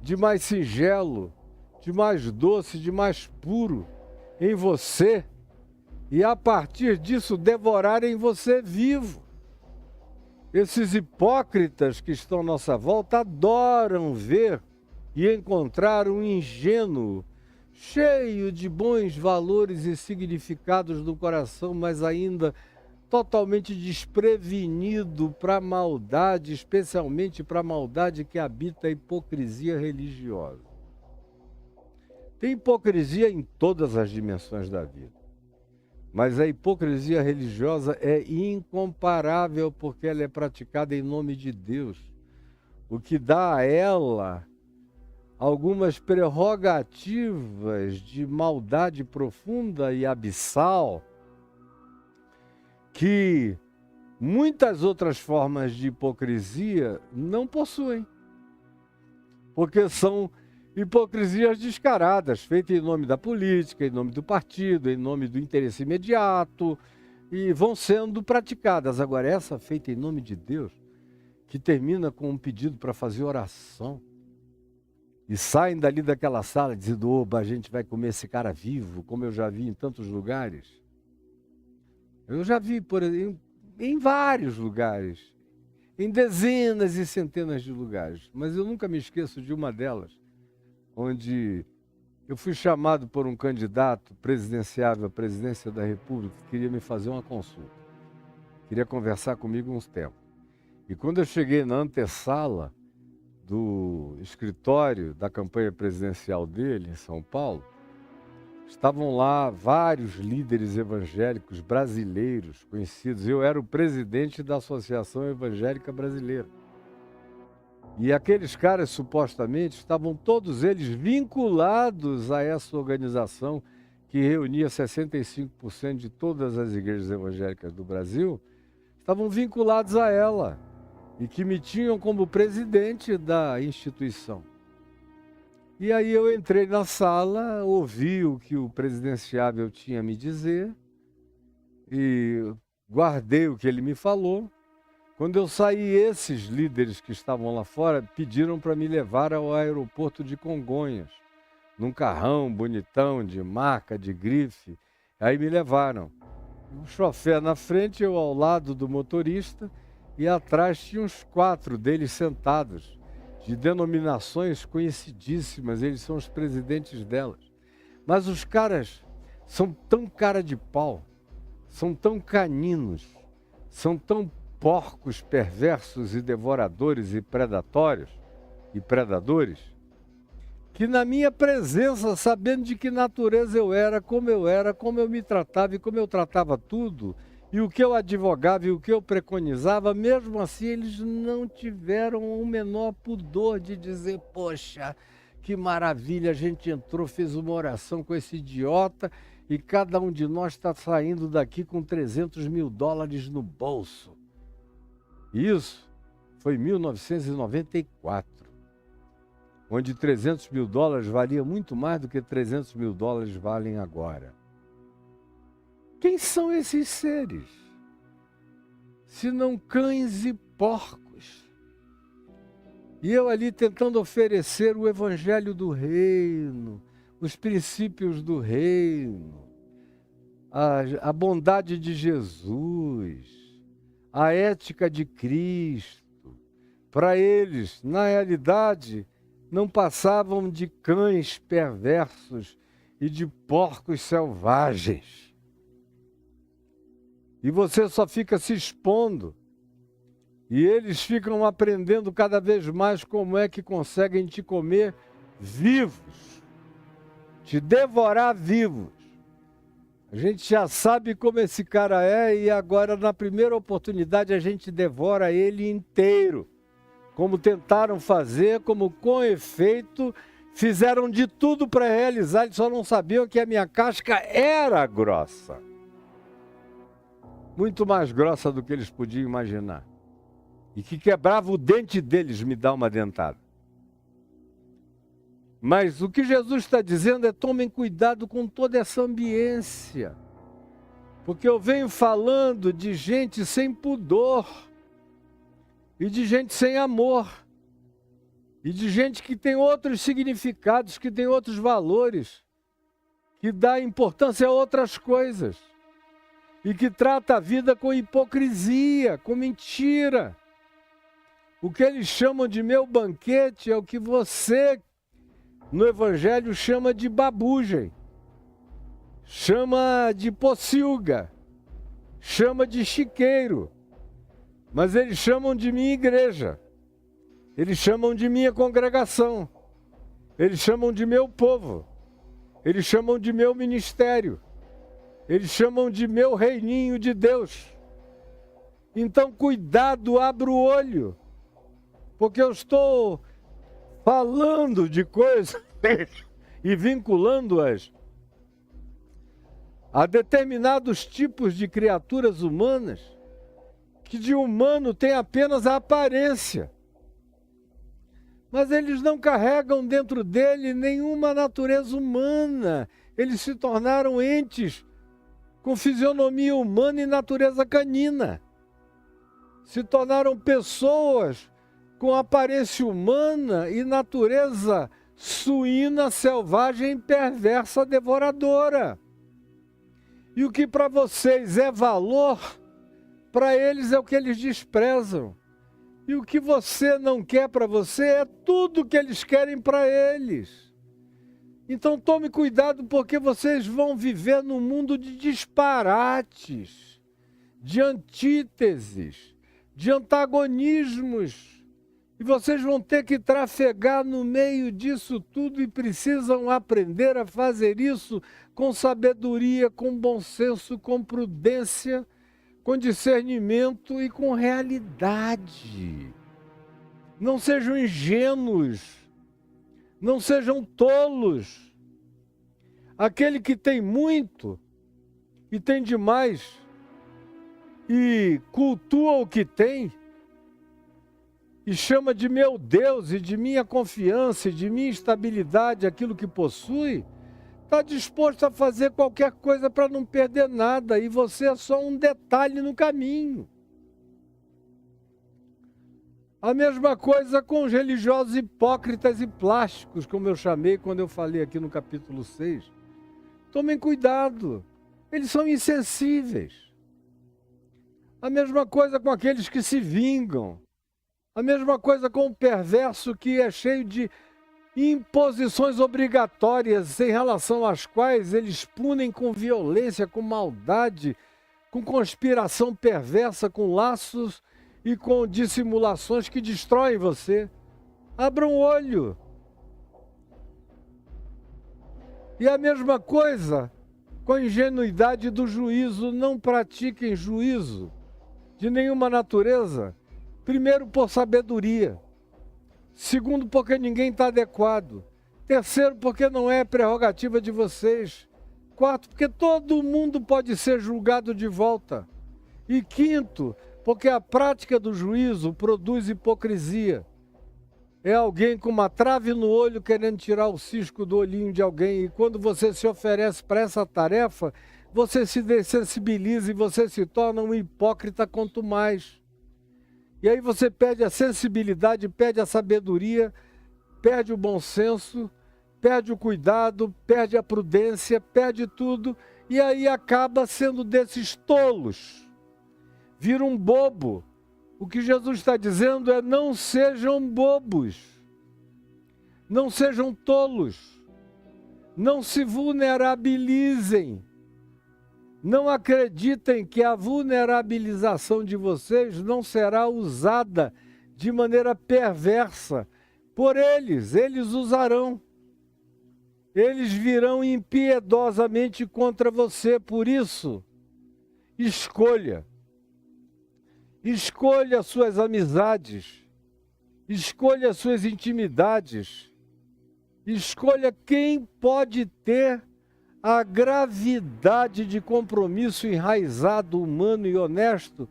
Speaker 1: de mais singelo, de mais doce, de mais puro em você e a partir disso devorarem você vivo. Esses hipócritas que estão à nossa volta adoram ver e encontrar um ingênuo, cheio de bons valores e significados do coração, mas ainda totalmente desprevenido para a maldade, especialmente para a maldade que habita a hipocrisia religiosa. Tem hipocrisia em todas as dimensões da vida. Mas a hipocrisia religiosa é incomparável porque ela é praticada em nome de Deus, o que dá a ela algumas prerrogativas de maldade profunda e abissal que muitas outras formas de hipocrisia não possuem, porque são hipocrisias descaradas, feitas em nome da política, em nome do partido, em nome do interesse imediato, e vão sendo praticadas. Agora, essa feita em nome de Deus, que termina com um pedido para fazer oração, e saem dali daquela sala dizendo, oba, a gente vai comer esse cara vivo, como eu já vi em tantos lugares. Eu já vi, por exemplo, em vários lugares, em dezenas e centenas de lugares, mas eu nunca me esqueço de uma delas, onde eu fui chamado por um candidato presidenciável à presidência da República que queria me fazer uma consulta. Queria conversar comigo uns tempos. E quando eu cheguei na antessala do escritório da campanha presidencial dele, em São Paulo, estavam lá vários líderes evangélicos brasileiros conhecidos. Eu era o presidente da Associação Evangélica Brasileira. E aqueles caras, supostamente, estavam todos eles vinculados a essa organização que reunia 65% de todas as igrejas evangélicas do Brasil, estavam vinculados a ela e que me tinham como presidente da instituição. E aí eu entrei na sala, ouvi o que o presidenciável tinha a me dizer e guardei o que ele me falou. Quando eu saí, esses líderes que estavam lá fora pediram para me levar ao aeroporto de Congonhas, num carrão bonitão, de marca, de grife. Aí me levaram. O chofé na frente, eu ao lado do motorista, e atrás tinha uns 4 deles sentados, de denominações conhecidíssimas, eles são os presidentes delas. Mas os caras são tão cara de pau, são tão caninos, são tão porcos perversos e devoradores e predadores, que na minha presença, sabendo de que natureza eu era, como eu me tratava e como eu tratava tudo, e o que eu advogava e o que eu preconizava, mesmo assim eles não tiveram o menor pudor de dizer, poxa, que maravilha, a gente entrou, fez uma oração com esse idiota e cada um de nós está saindo daqui com $300 mil no bolso. Isso foi em 1994, onde $300 mil valia muito mais do que $300 mil valem agora. Quem são esses seres? Se não cães e porcos. E eu ali tentando oferecer o evangelho do reino, os princípios do reino, a bondade de Jesus, a ética de Cristo. Para eles, na realidade, não passavam de cães perversos e de porcos selvagens. E você só fica se expondo. E eles ficam aprendendo cada vez mais como é que conseguem te comer vivos, te devorar vivos. A gente já sabe como esse cara é e agora, na primeira oportunidade, a gente devora ele inteiro. Como tentaram fazer, como com efeito, fizeram de tudo para realizar, eles só não sabiam que a minha casca era grossa. Muito mais grossa do que eles podiam imaginar. E que quebrava o dente deles me dar uma dentada. Mas o que Jesus está dizendo é: tomem cuidado com toda essa ambiência. Porque eu venho falando de gente sem pudor. E de gente sem amor. E de gente que tem outros significados, que tem outros valores. Que dá importância a outras coisas. E que trata a vida com hipocrisia, com mentira. O que eles chamam de meu banquete é o que você, no Evangelho, chama de babugem, chama de pocilga, chama de chiqueiro. Mas eles chamam de minha igreja, eles chamam de minha congregação, eles chamam de meu povo, eles chamam de meu ministério, eles chamam de meu reininho de Deus. Então, cuidado, abra o olho. Porque eu estou falando de coisas e vinculando-as a determinados tipos de criaturas humanas que de humano tem apenas a aparência. Mas eles não carregam dentro dele nenhuma natureza humana. Eles se tornaram entes com fisionomia humana e natureza canina. Se tornaram pessoas com aparência humana e natureza suína, selvagem, perversa, devoradora. E o que para vocês é valor, para eles é o que eles desprezam. E o que você não quer para você é tudo que eles querem para eles. Então tome cuidado, porque vocês vão viver num mundo de disparates, de antíteses, de antagonismos. E vocês vão ter que trafegar no meio disso tudo e precisam aprender a fazer isso com sabedoria, com bom senso, com prudência, com discernimento e com realidade. Não sejam ingênuos, não sejam tolos. Aquele que tem muito e tem demais e cultua o que tem, e chama de meu Deus e de minha confiança e de minha estabilidade aquilo que possui, está disposto a fazer qualquer coisa para não perder nada, e você é só um detalhe no caminho. A mesma coisa com os religiosos hipócritas e plásticos, como eu chamei quando eu falei aqui no capítulo 6. Tomem cuidado, eles são insensíveis. A mesma coisa com aqueles que se vingam. A mesma coisa com o perverso, que é cheio de imposições obrigatórias em relação às quais eles punem com violência, com maldade, com conspiração perversa, com laços e com dissimulações que destroem você. Abram o olho. E a mesma coisa com a ingenuidade do juízo. Não pratiquem juízo de nenhuma natureza. Primeiro, por sabedoria. Segundo, porque ninguém está adequado. Terceiro, porque não é prerrogativa de vocês. Quarto, porque todo mundo pode ser julgado de volta. E quinto, porque a prática do juízo produz hipocrisia. É alguém com uma trave no olho querendo tirar o cisco do olhinho de alguém. E quando você se oferece para essa tarefa, você se dessensibiliza e você se torna um hipócrita quanto mais. E aí você perde a sensibilidade, perde a sabedoria, perde o bom senso, perde o cuidado, perde a prudência, perde tudo. E aí acaba sendo desses tolos. Vira um bobo. O que Jesus está dizendo é: não sejam bobos. Não sejam tolos. Não se vulnerabilizem. Não acreditem que a vulnerabilização de vocês não será usada de maneira perversa por eles. Eles usarão. Eles virão impiedosamente contra você. Por isso, escolha. Escolha suas amizades. Escolha suas intimidades. Escolha quem pode ter a gravidade de compromisso enraizado, humano e honesto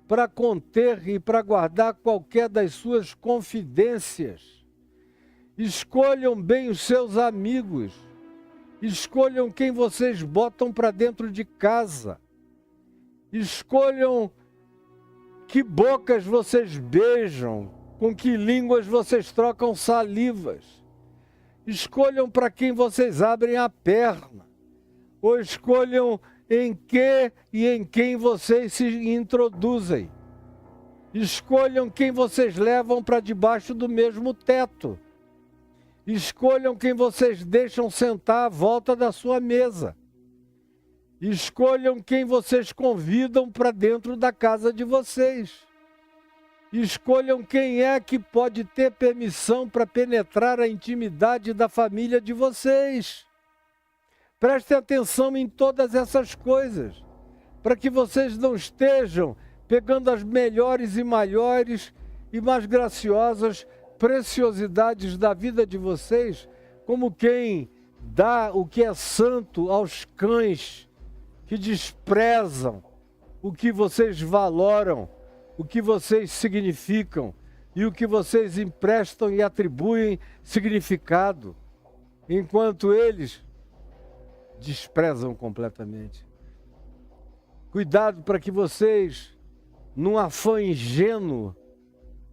Speaker 1: para conter e para guardar qualquer das suas confidências. Escolham bem os seus amigos. Escolham quem vocês botam para dentro de casa. Escolham que bocas vocês beijam, com que línguas vocês trocam salivas. Escolham para quem vocês abrem a perna. Ou escolham em que e em quem vocês se introduzem. Escolham quem vocês levam para debaixo do mesmo teto. Escolham quem vocês deixam sentar à volta da sua mesa. Escolham quem vocês convidam para dentro da casa de vocês. Escolham quem é que pode ter permissão para penetrar a intimidade da família de vocês. Prestem atenção em todas essas coisas, para que vocês não estejam pegando as melhores e maiores e mais graciosas preciosidades da vida de vocês, como quem dá o que é santo aos cães que desprezam o que vocês valoram, o que vocês significam e o que vocês emprestam e atribuem significado, enquanto eles desprezam completamente. Cuidado para que vocês, num afã ingênuo,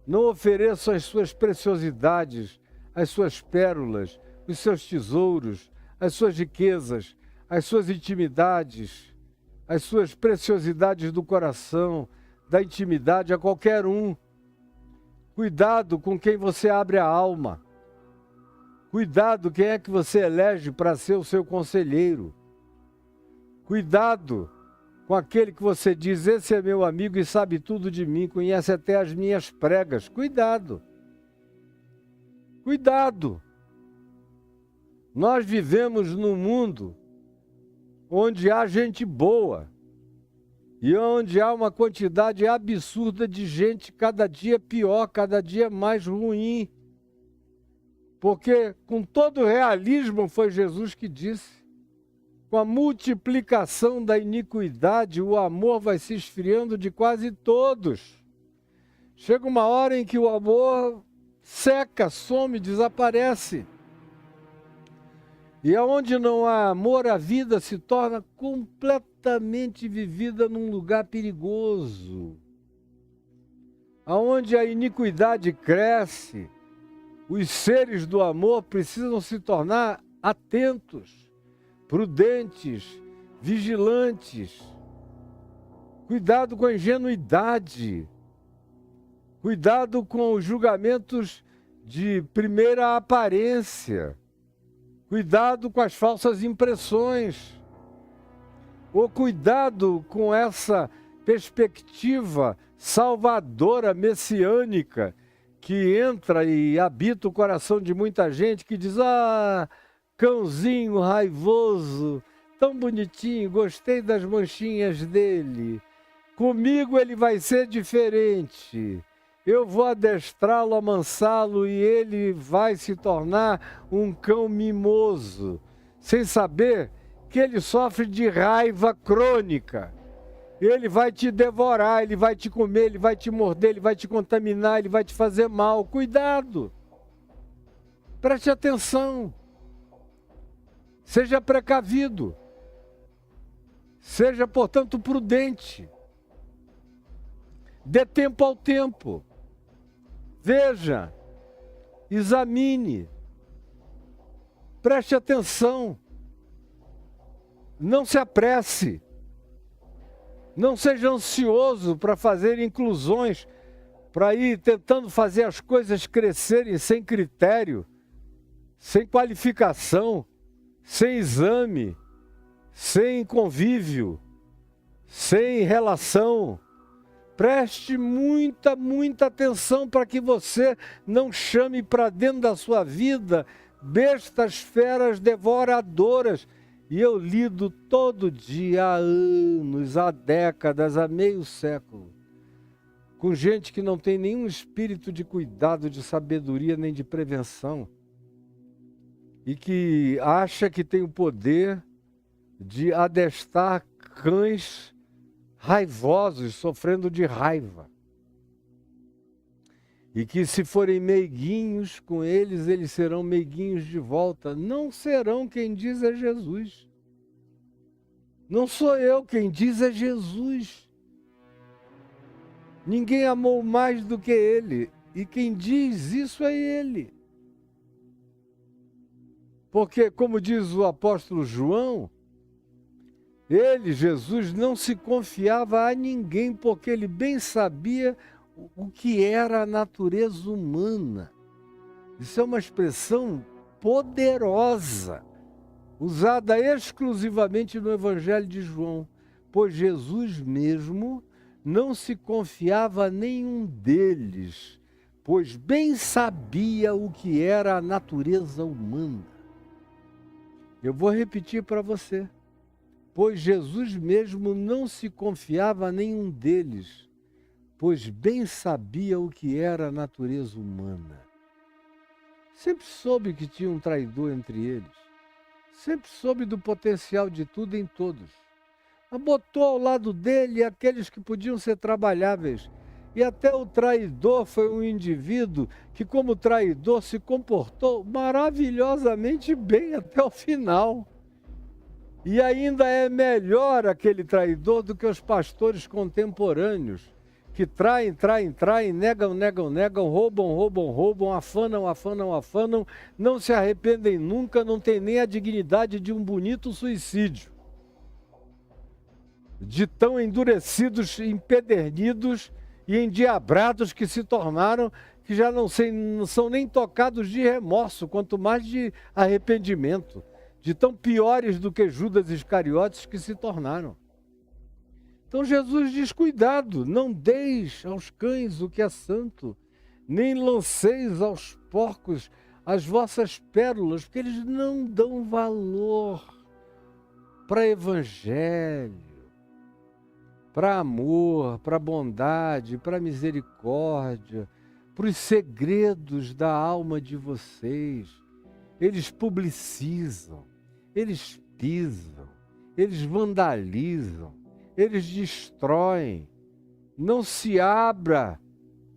Speaker 1: não ofereçam as suas preciosidades, as suas pérolas, os seus tesouros, as suas riquezas, as suas intimidades, as suas preciosidades do coração, da intimidade a qualquer um. Cuidado com quem você abre a alma. Cuidado quem é que você elege para ser o seu conselheiro. Cuidado com aquele que você diz, esse é meu amigo e sabe tudo de mim, conhece até as minhas pregas. Cuidado. Cuidado. Nós vivemos num mundo onde há gente boa e onde há uma quantidade absurda de gente cada dia pior, cada dia mais ruim. Porque com todo realismo foi Jesus que disse, com a multiplicação da iniquidade, o amor vai se esfriando de quase todos. Chega uma hora em que o amor seca, some, desaparece. E aonde não há amor, a vida se torna completamente vivida num lugar perigoso. Aonde a iniquidade cresce, os seres do amor precisam se tornar atentos, prudentes, vigilantes. Cuidado com a ingenuidade. Cuidado com os julgamentos de primeira aparência. Cuidado com as falsas impressões. Ou cuidado com essa perspectiva salvadora, messiânica, que entra e habita o coração de muita gente, que diz, cãozinho raivoso, tão bonitinho, gostei das manchinhas dele. Comigo ele vai ser diferente. Eu vou adestrá-lo, amansá-lo e ele vai se tornar um cão mimoso, sem saber que ele sofre de raiva crônica. Ele vai te devorar, ele vai te comer, ele vai te morder, ele vai te contaminar, ele vai te fazer mal. Cuidado! Preste atenção. Seja precavido. Seja, portanto, prudente. Dê tempo ao tempo. Veja. Examine. Preste atenção. Não se apresse. Não seja ansioso para fazer inclusões, para ir tentando fazer as coisas crescerem sem critério. sem qualificação, sem exame, sem convívio, sem relação. Preste muita, muita atenção para que você não chame para dentro da sua vida bestas, feras devoradoras. E eu lido todo dia, há anos, há décadas, há meio século, com gente que não tem nenhum espírito de cuidado, de sabedoria, nem de prevenção. E que acha que tem o poder de adestrar cães raivosos, sofrendo de raiva. E que se forem meiguinhos com eles, eles serão meiguinhos de volta. Não serão, quem diz é Jesus. Não sou eu, quem diz é Jesus. Ninguém amou mais do que Ele. E quem diz isso é Ele. Porque, como diz o apóstolo João, ele, Jesus, não se confiava a ninguém, porque ele bem sabia o que era a natureza humana. Isso é uma expressão poderosa, usada exclusivamente no Evangelho de João, pois Jesus mesmo não se confiava a nenhum deles, pois bem sabia o que era a natureza humana. Eu vou repetir para você. Pois Jesus mesmo não se confiava a nenhum deles, pois bem sabia o que era a natureza humana. Sempre soube que tinha um traidor entre eles. Sempre soube do potencial de tudo em todos. Mas botou ao lado dele aqueles que podiam ser trabalháveis. E até o traidor foi um indivíduo que, como traidor, se comportou maravilhosamente bem até o final. E ainda é melhor aquele traidor do que os pastores contemporâneos, que traem, negam, roubam, afanam, não se arrependem nunca, não tem nem a dignidade de um bonito suicídio. De tão endurecidos, empedernidos e endiabrados que se tornaram, que já não são nem tocados de remorso, quanto mais de arrependimento. De tão piores do que Judas Iscariotes que se tornaram. Então Jesus diz, cuidado, não deis aos cães o que é santo, nem lanceis aos porcos as vossas pérolas, porque eles não dão valor para evangelho, para amor, para bondade, para misericórdia, para os segredos da alma de vocês. Eles publicizam, eles pisam, eles vandalizam, eles destroem. Não se abra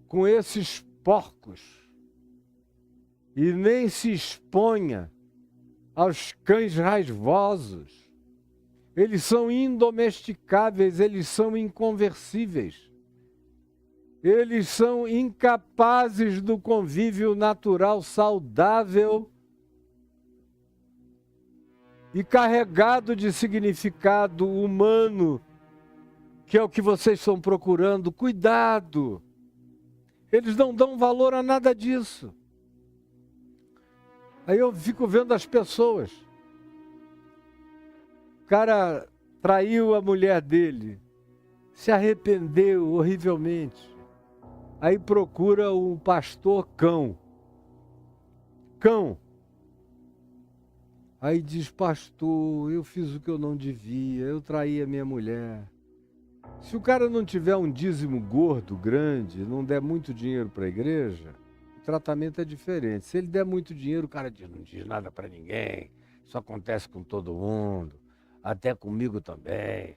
Speaker 1: com esses porcos e nem se exponha aos cães raivosos. Eles são indomesticáveis, eles são inconversíveis. Eles são incapazes do convívio natural saudável e carregado de significado humano, que é o que vocês estão procurando. Cuidado! Eles não dão valor a nada disso. Aí eu fico vendo as pessoas. O cara traiu a mulher dele, se arrependeu horrivelmente. Aí procura um pastor cão. Aí diz, pastor, eu fiz o que eu não devia, eu traí a minha mulher. Se o cara não tiver um dízimo gordo, grande, não der muito dinheiro para a igreja, o tratamento é diferente. Se ele der muito dinheiro, o cara não diz nada para ninguém, isso acontece com todo mundo, até comigo também.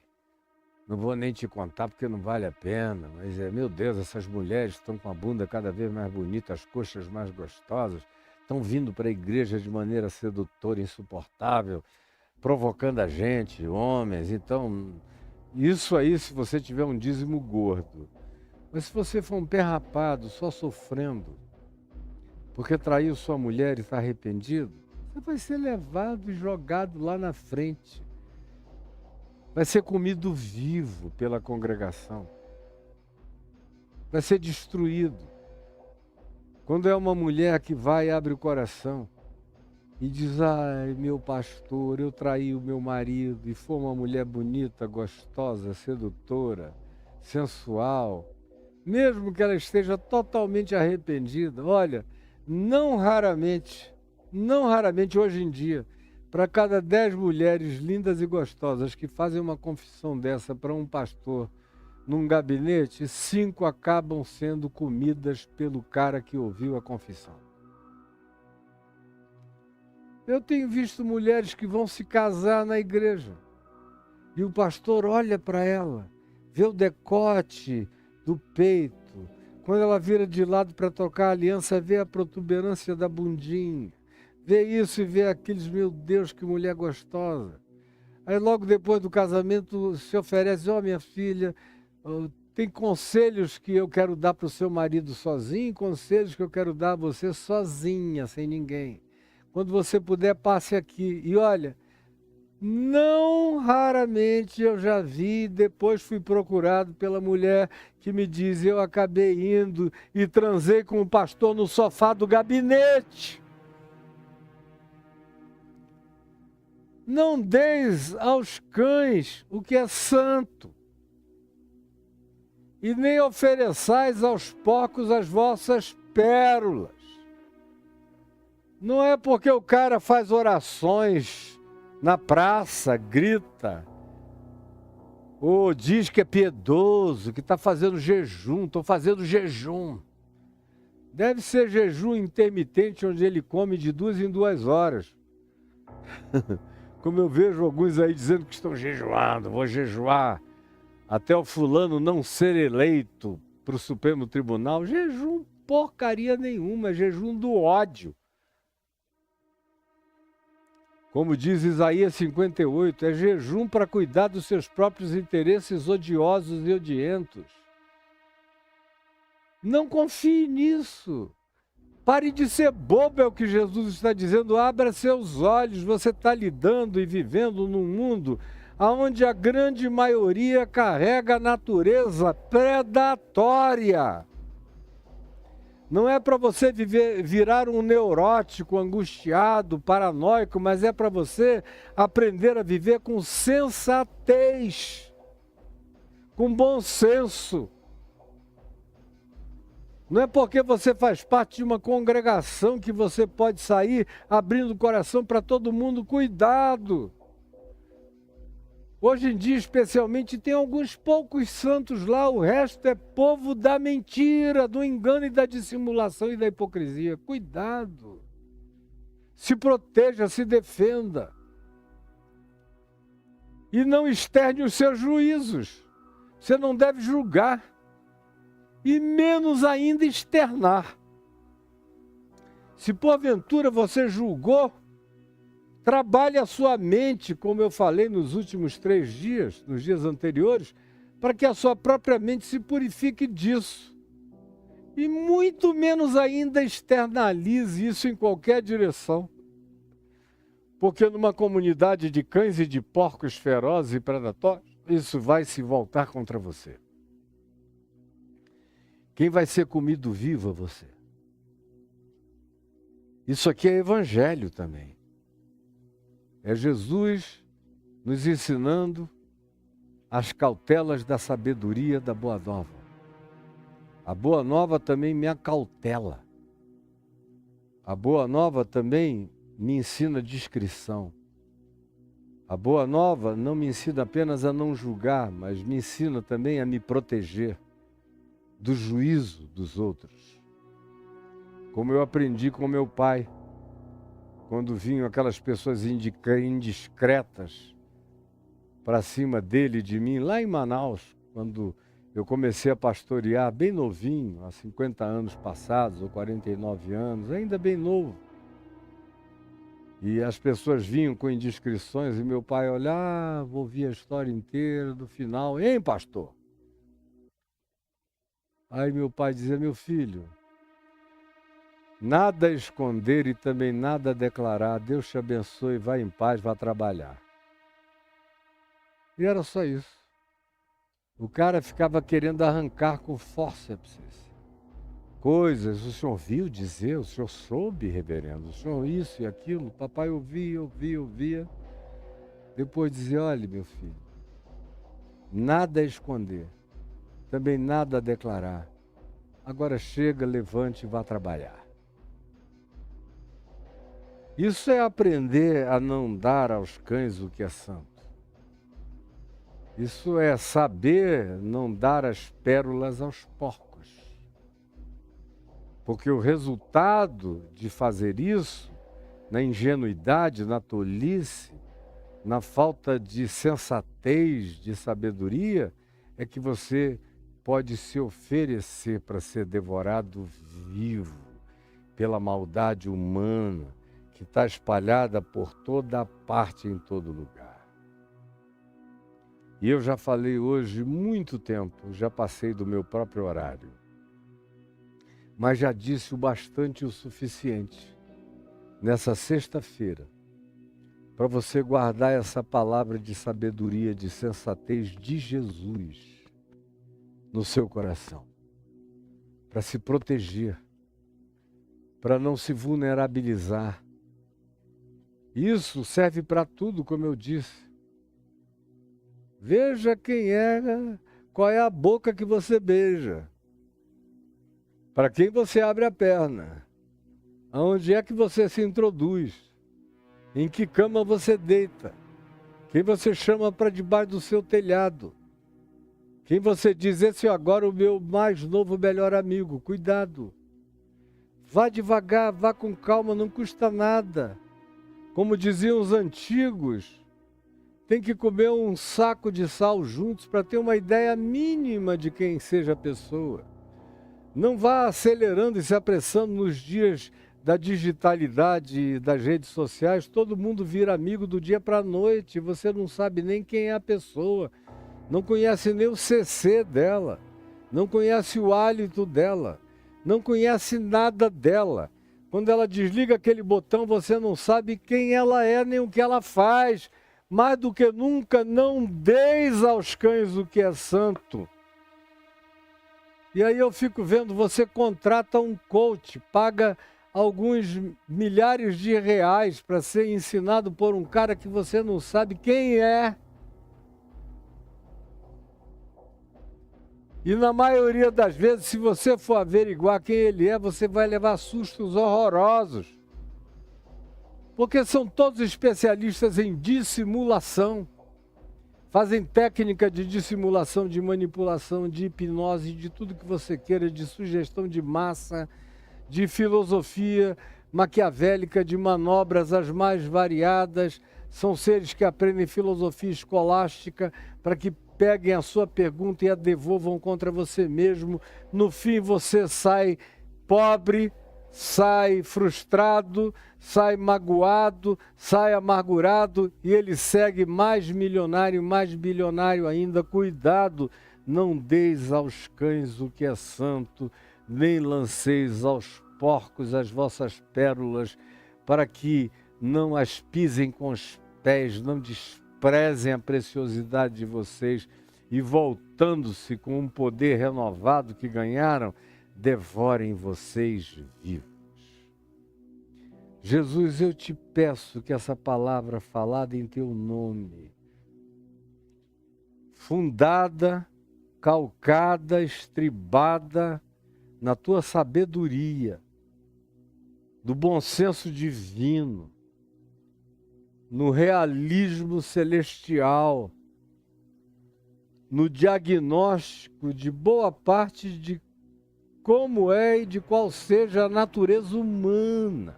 Speaker 1: Não vou nem te contar porque não vale a pena, mas meu Deus, essas mulheres estão com a bunda cada vez mais bonita, as coxas mais gostosas, estão vindo para a igreja de maneira sedutora, insuportável, provocando a gente, homens. Então, isso aí se você tiver um dízimo gordo. Mas se você for um pé rapado, só sofrendo, porque traiu sua mulher e está arrependido, você vai ser levado e jogado lá na frente. Vai ser comido vivo pela congregação. Vai ser destruído. Quando é uma mulher que vai e abre o coração, e diz: ai, meu pastor, eu traí o meu marido e foi uma mulher bonita, gostosa, sedutora, sensual, mesmo que ela esteja totalmente arrependida. Olha, não raramente, não raramente hoje em dia, para cada 10 mulheres lindas e gostosas que fazem uma confissão dessa para um pastor num gabinete, 5 acabam sendo comidas pelo cara que ouviu a confissão. Eu tenho visto mulheres que vão se casar na igreja e o pastor olha para ela, vê o decote do peito, quando ela vira de lado para trocar a aliança, vê a protuberância da bundinha, vê isso e vê aqueles, meu Deus, que mulher gostosa. Aí logo depois do casamento se oferece: ó, minha filha, tem conselhos que eu quero dar para o seu marido sozinho, conselhos que eu quero dar a você sozinha, sem ninguém. Quando você puder, passe aqui. E olha, não raramente eu já vi, depois fui procurado pela mulher que me diz: eu acabei indo e transei com o pastor no sofá do gabinete. Não deis aos cães o que é santo, e nem ofereçais aos porcos as vossas pérolas. Não é porque o cara faz orações na praça, grita, ou diz que é piedoso, que está fazendo jejum. Estou fazendo jejum. Deve ser jejum intermitente, onde ele come de 2 em 2 horas. Como eu vejo alguns aí dizendo que estão jejuando, vou jejuar até o fulano não ser eleito para o Supremo Tribunal. Jejum porcaria nenhuma, é jejum do ódio. Como diz Isaías 58, é jejum para cuidar dos seus próprios interesses odiosos e odientos. Não confie nisso. Pare de ser bobo, é o que Jesus está dizendo. Abra seus olhos. Você está lidando e vivendo num mundo onde a grande maioria carrega a natureza predatória. Não é para você virar um neurótico, angustiado, paranoico, mas é para você aprender a viver com sensatez, com bom senso. Não é porque você faz parte de uma congregação que você pode sair abrindo o coração para todo mundo. Cuidado! Hoje em dia, especialmente, tem alguns poucos santos lá, o resto é povo da mentira, do engano e da dissimulação e da hipocrisia. Cuidado! Se proteja, se defenda. E não externe os seus juízos. Você não deve julgar. E menos ainda externar. Se porventura você julgou, trabalhe a sua mente, como eu falei nos últimos 3 dias, nos dias anteriores, para que a sua própria mente se purifique disso. E muito menos ainda externalize isso em qualquer direção. Porque numa comunidade de cães e de porcos ferozes e predatórios, isso vai se voltar contra você. Quem vai ser comido vivo é você. Isso aqui é evangelho também. É Jesus nos ensinando as cautelas da sabedoria da Boa Nova. A Boa Nova também me acautela. A Boa Nova também me ensina discrição. A Boa Nova não me ensina apenas a não julgar, mas me ensina também a me proteger do juízo dos outros. Como eu aprendi com meu pai, quando vinham aquelas pessoas indiscretas para cima dele e de mim, lá em Manaus, quando eu comecei a pastorear bem novinho, há 50 anos passados, ou 49 anos, ainda bem novo. E as pessoas vinham com indiscrições e meu pai olhava, ouvia a história inteira, do final: hein, pastor? Aí meu pai dizia: meu filho, nada a esconder e também nada a declarar. Deus te abençoe, vá em paz, vá trabalhar. E era só isso. O cara ficava querendo arrancar com fórceps coisas, o senhor ouviu dizer, o senhor soube, reverendo, o senhor isso e aquilo, papai ouvia. Depois dizia, olha meu filho, nada a esconder, também nada a declarar. Agora chega, levante e vá trabalhar. Isso é aprender a não dar aos cães o que é santo. Isso é saber não dar as pérolas aos porcos. Porque o resultado de fazer isso, na ingenuidade, na tolice, na falta de sensatez, de sabedoria, é que você pode se oferecer para ser devorado vivo pela maldade humana que está espalhada por toda parte, em todo lugar. E eu já falei hoje muito tempo, já passei do meu próprio horário, mas já disse o bastante e o suficiente nessa sexta-feira para você guardar essa palavra de sabedoria, de sensatez de Jesus no seu coração, para se proteger, para não se vulnerabilizar. Isso serve para tudo, como eu disse. Veja qual é a boca que você beija, para quem você abre a perna, aonde é que você se introduz, em que cama você deita, quem você chama para debaixo do seu telhado, quem você diz, esse é agora o meu mais novo melhor amigo. Cuidado, vá devagar, vá com calma, não custa nada. Como diziam os antigos, tem que comer um saco de sal juntos para ter uma ideia mínima de quem seja a pessoa. Não vá acelerando e se apressando nos dias da digitalidade e das redes sociais. Todo mundo vira amigo do dia para a noite. Você não sabe nem quem é a pessoa. Não conhece nem o CC dela. Não conhece o hálito dela. Não conhece nada dela. Quando ela desliga aquele botão, você não sabe quem ela é nem o que ela faz. Mais do que nunca, não deis aos cães o que é santo. E aí eu fico vendo, você contrata um coach, paga alguns milhares de reais para ser ensinado por um cara que você não sabe quem é. E na maioria das vezes, se você for averiguar quem ele é, você vai levar sustos horrorosos. Porque são todos especialistas em dissimulação. Fazem técnica de dissimulação, de manipulação, de hipnose, de tudo que você queira, de sugestão de massa, de filosofia maquiavélica, de manobras as mais variadas. São seres que aprendem filosofia escolástica para que peguem a sua pergunta e a devolvam contra você mesmo. No fim você sai pobre, sai frustrado, sai magoado, sai amargurado e ele segue mais milionário, mais bilionário ainda. Cuidado, não deis aos cães o que é santo, nem lanceis aos porcos as vossas pérolas, para que não as pisem com os pés, não desprezem a preciosidade de vocês e, voltando-se com um poder renovado que ganharam, devorem vocês vivos. Jesus, eu te peço que essa palavra falada em teu nome, fundada, calcada, estribada na tua sabedoria, do bom senso divino, no realismo celestial, no diagnóstico de boa parte de como é e de qual seja a natureza humana.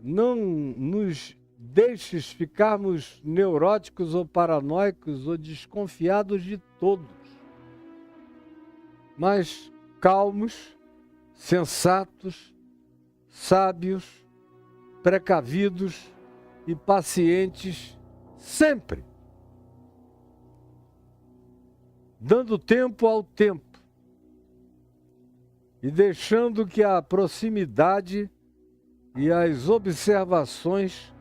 Speaker 1: Não nos deixes ficarmos neuróticos ou paranoicos ou desconfiados de todos, mas calmos, sensatos, sábios, precavidos e pacientes sempre, dando tempo ao tempo e deixando que a proximidade e as observações,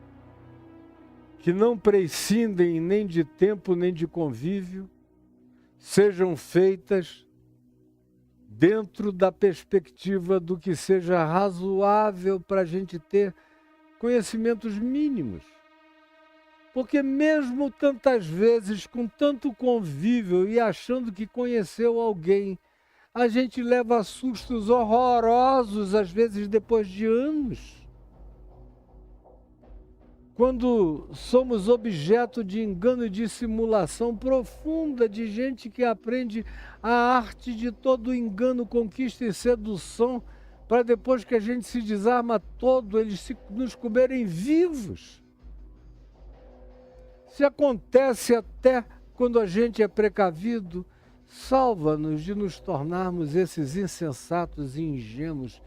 Speaker 1: que não prescindem nem de tempo nem de convívio, sejam feitas dentro da perspectiva do que seja razoável para a gente ter conhecimentos mínimos. Porque mesmo tantas vezes, com tanto convívio e achando que conheceu alguém, a gente leva sustos horrorosos, às vezes depois de anos. Quando somos objeto de engano e dissimulação profunda de gente que aprende a arte de todo engano, conquista e sedução, para depois que a gente se desarma todo, eles nos comerem vivos. Se acontece até quando a gente é precavido, salva-nos de nos tornarmos esses insensatos e ingênuos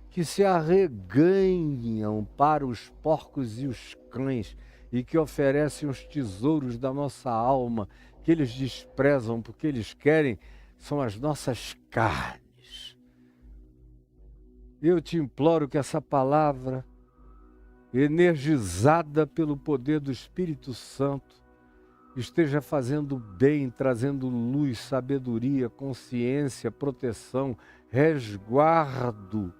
Speaker 1: que se arreganham para os porcos e os cães e que oferecem os tesouros da nossa alma, que eles desprezam porque eles querem, são as nossas carnes. Eu te imploro que essa palavra, energizada pelo poder do Espírito Santo, esteja fazendo bem, trazendo luz, sabedoria, consciência, proteção, resguardo,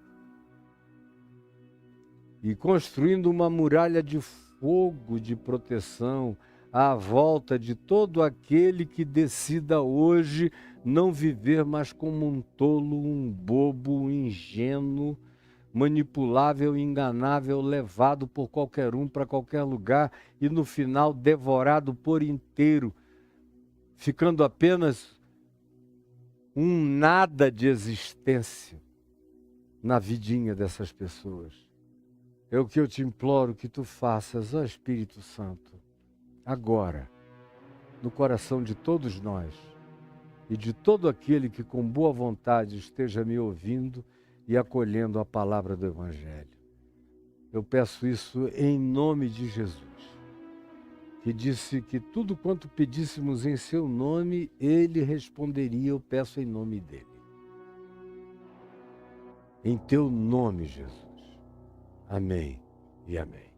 Speaker 1: e construindo uma muralha de fogo de proteção à volta de todo aquele que decida hoje não viver mais como um tolo, um bobo, um ingênuo, manipulável, enganável, levado por qualquer um para qualquer lugar e no final devorado por inteiro, ficando apenas um nada de existência na vidinha dessas pessoas. É o que eu te imploro que tu faças, ó Espírito Santo, agora, no coração de todos nós e de todo aquele que com boa vontade esteja me ouvindo e acolhendo a palavra do Evangelho. Eu peço isso em nome de Jesus, que disse que tudo quanto pedíssemos em seu nome, ele responderia, eu peço em nome dele. Em teu nome, Jesus. Amém e amém.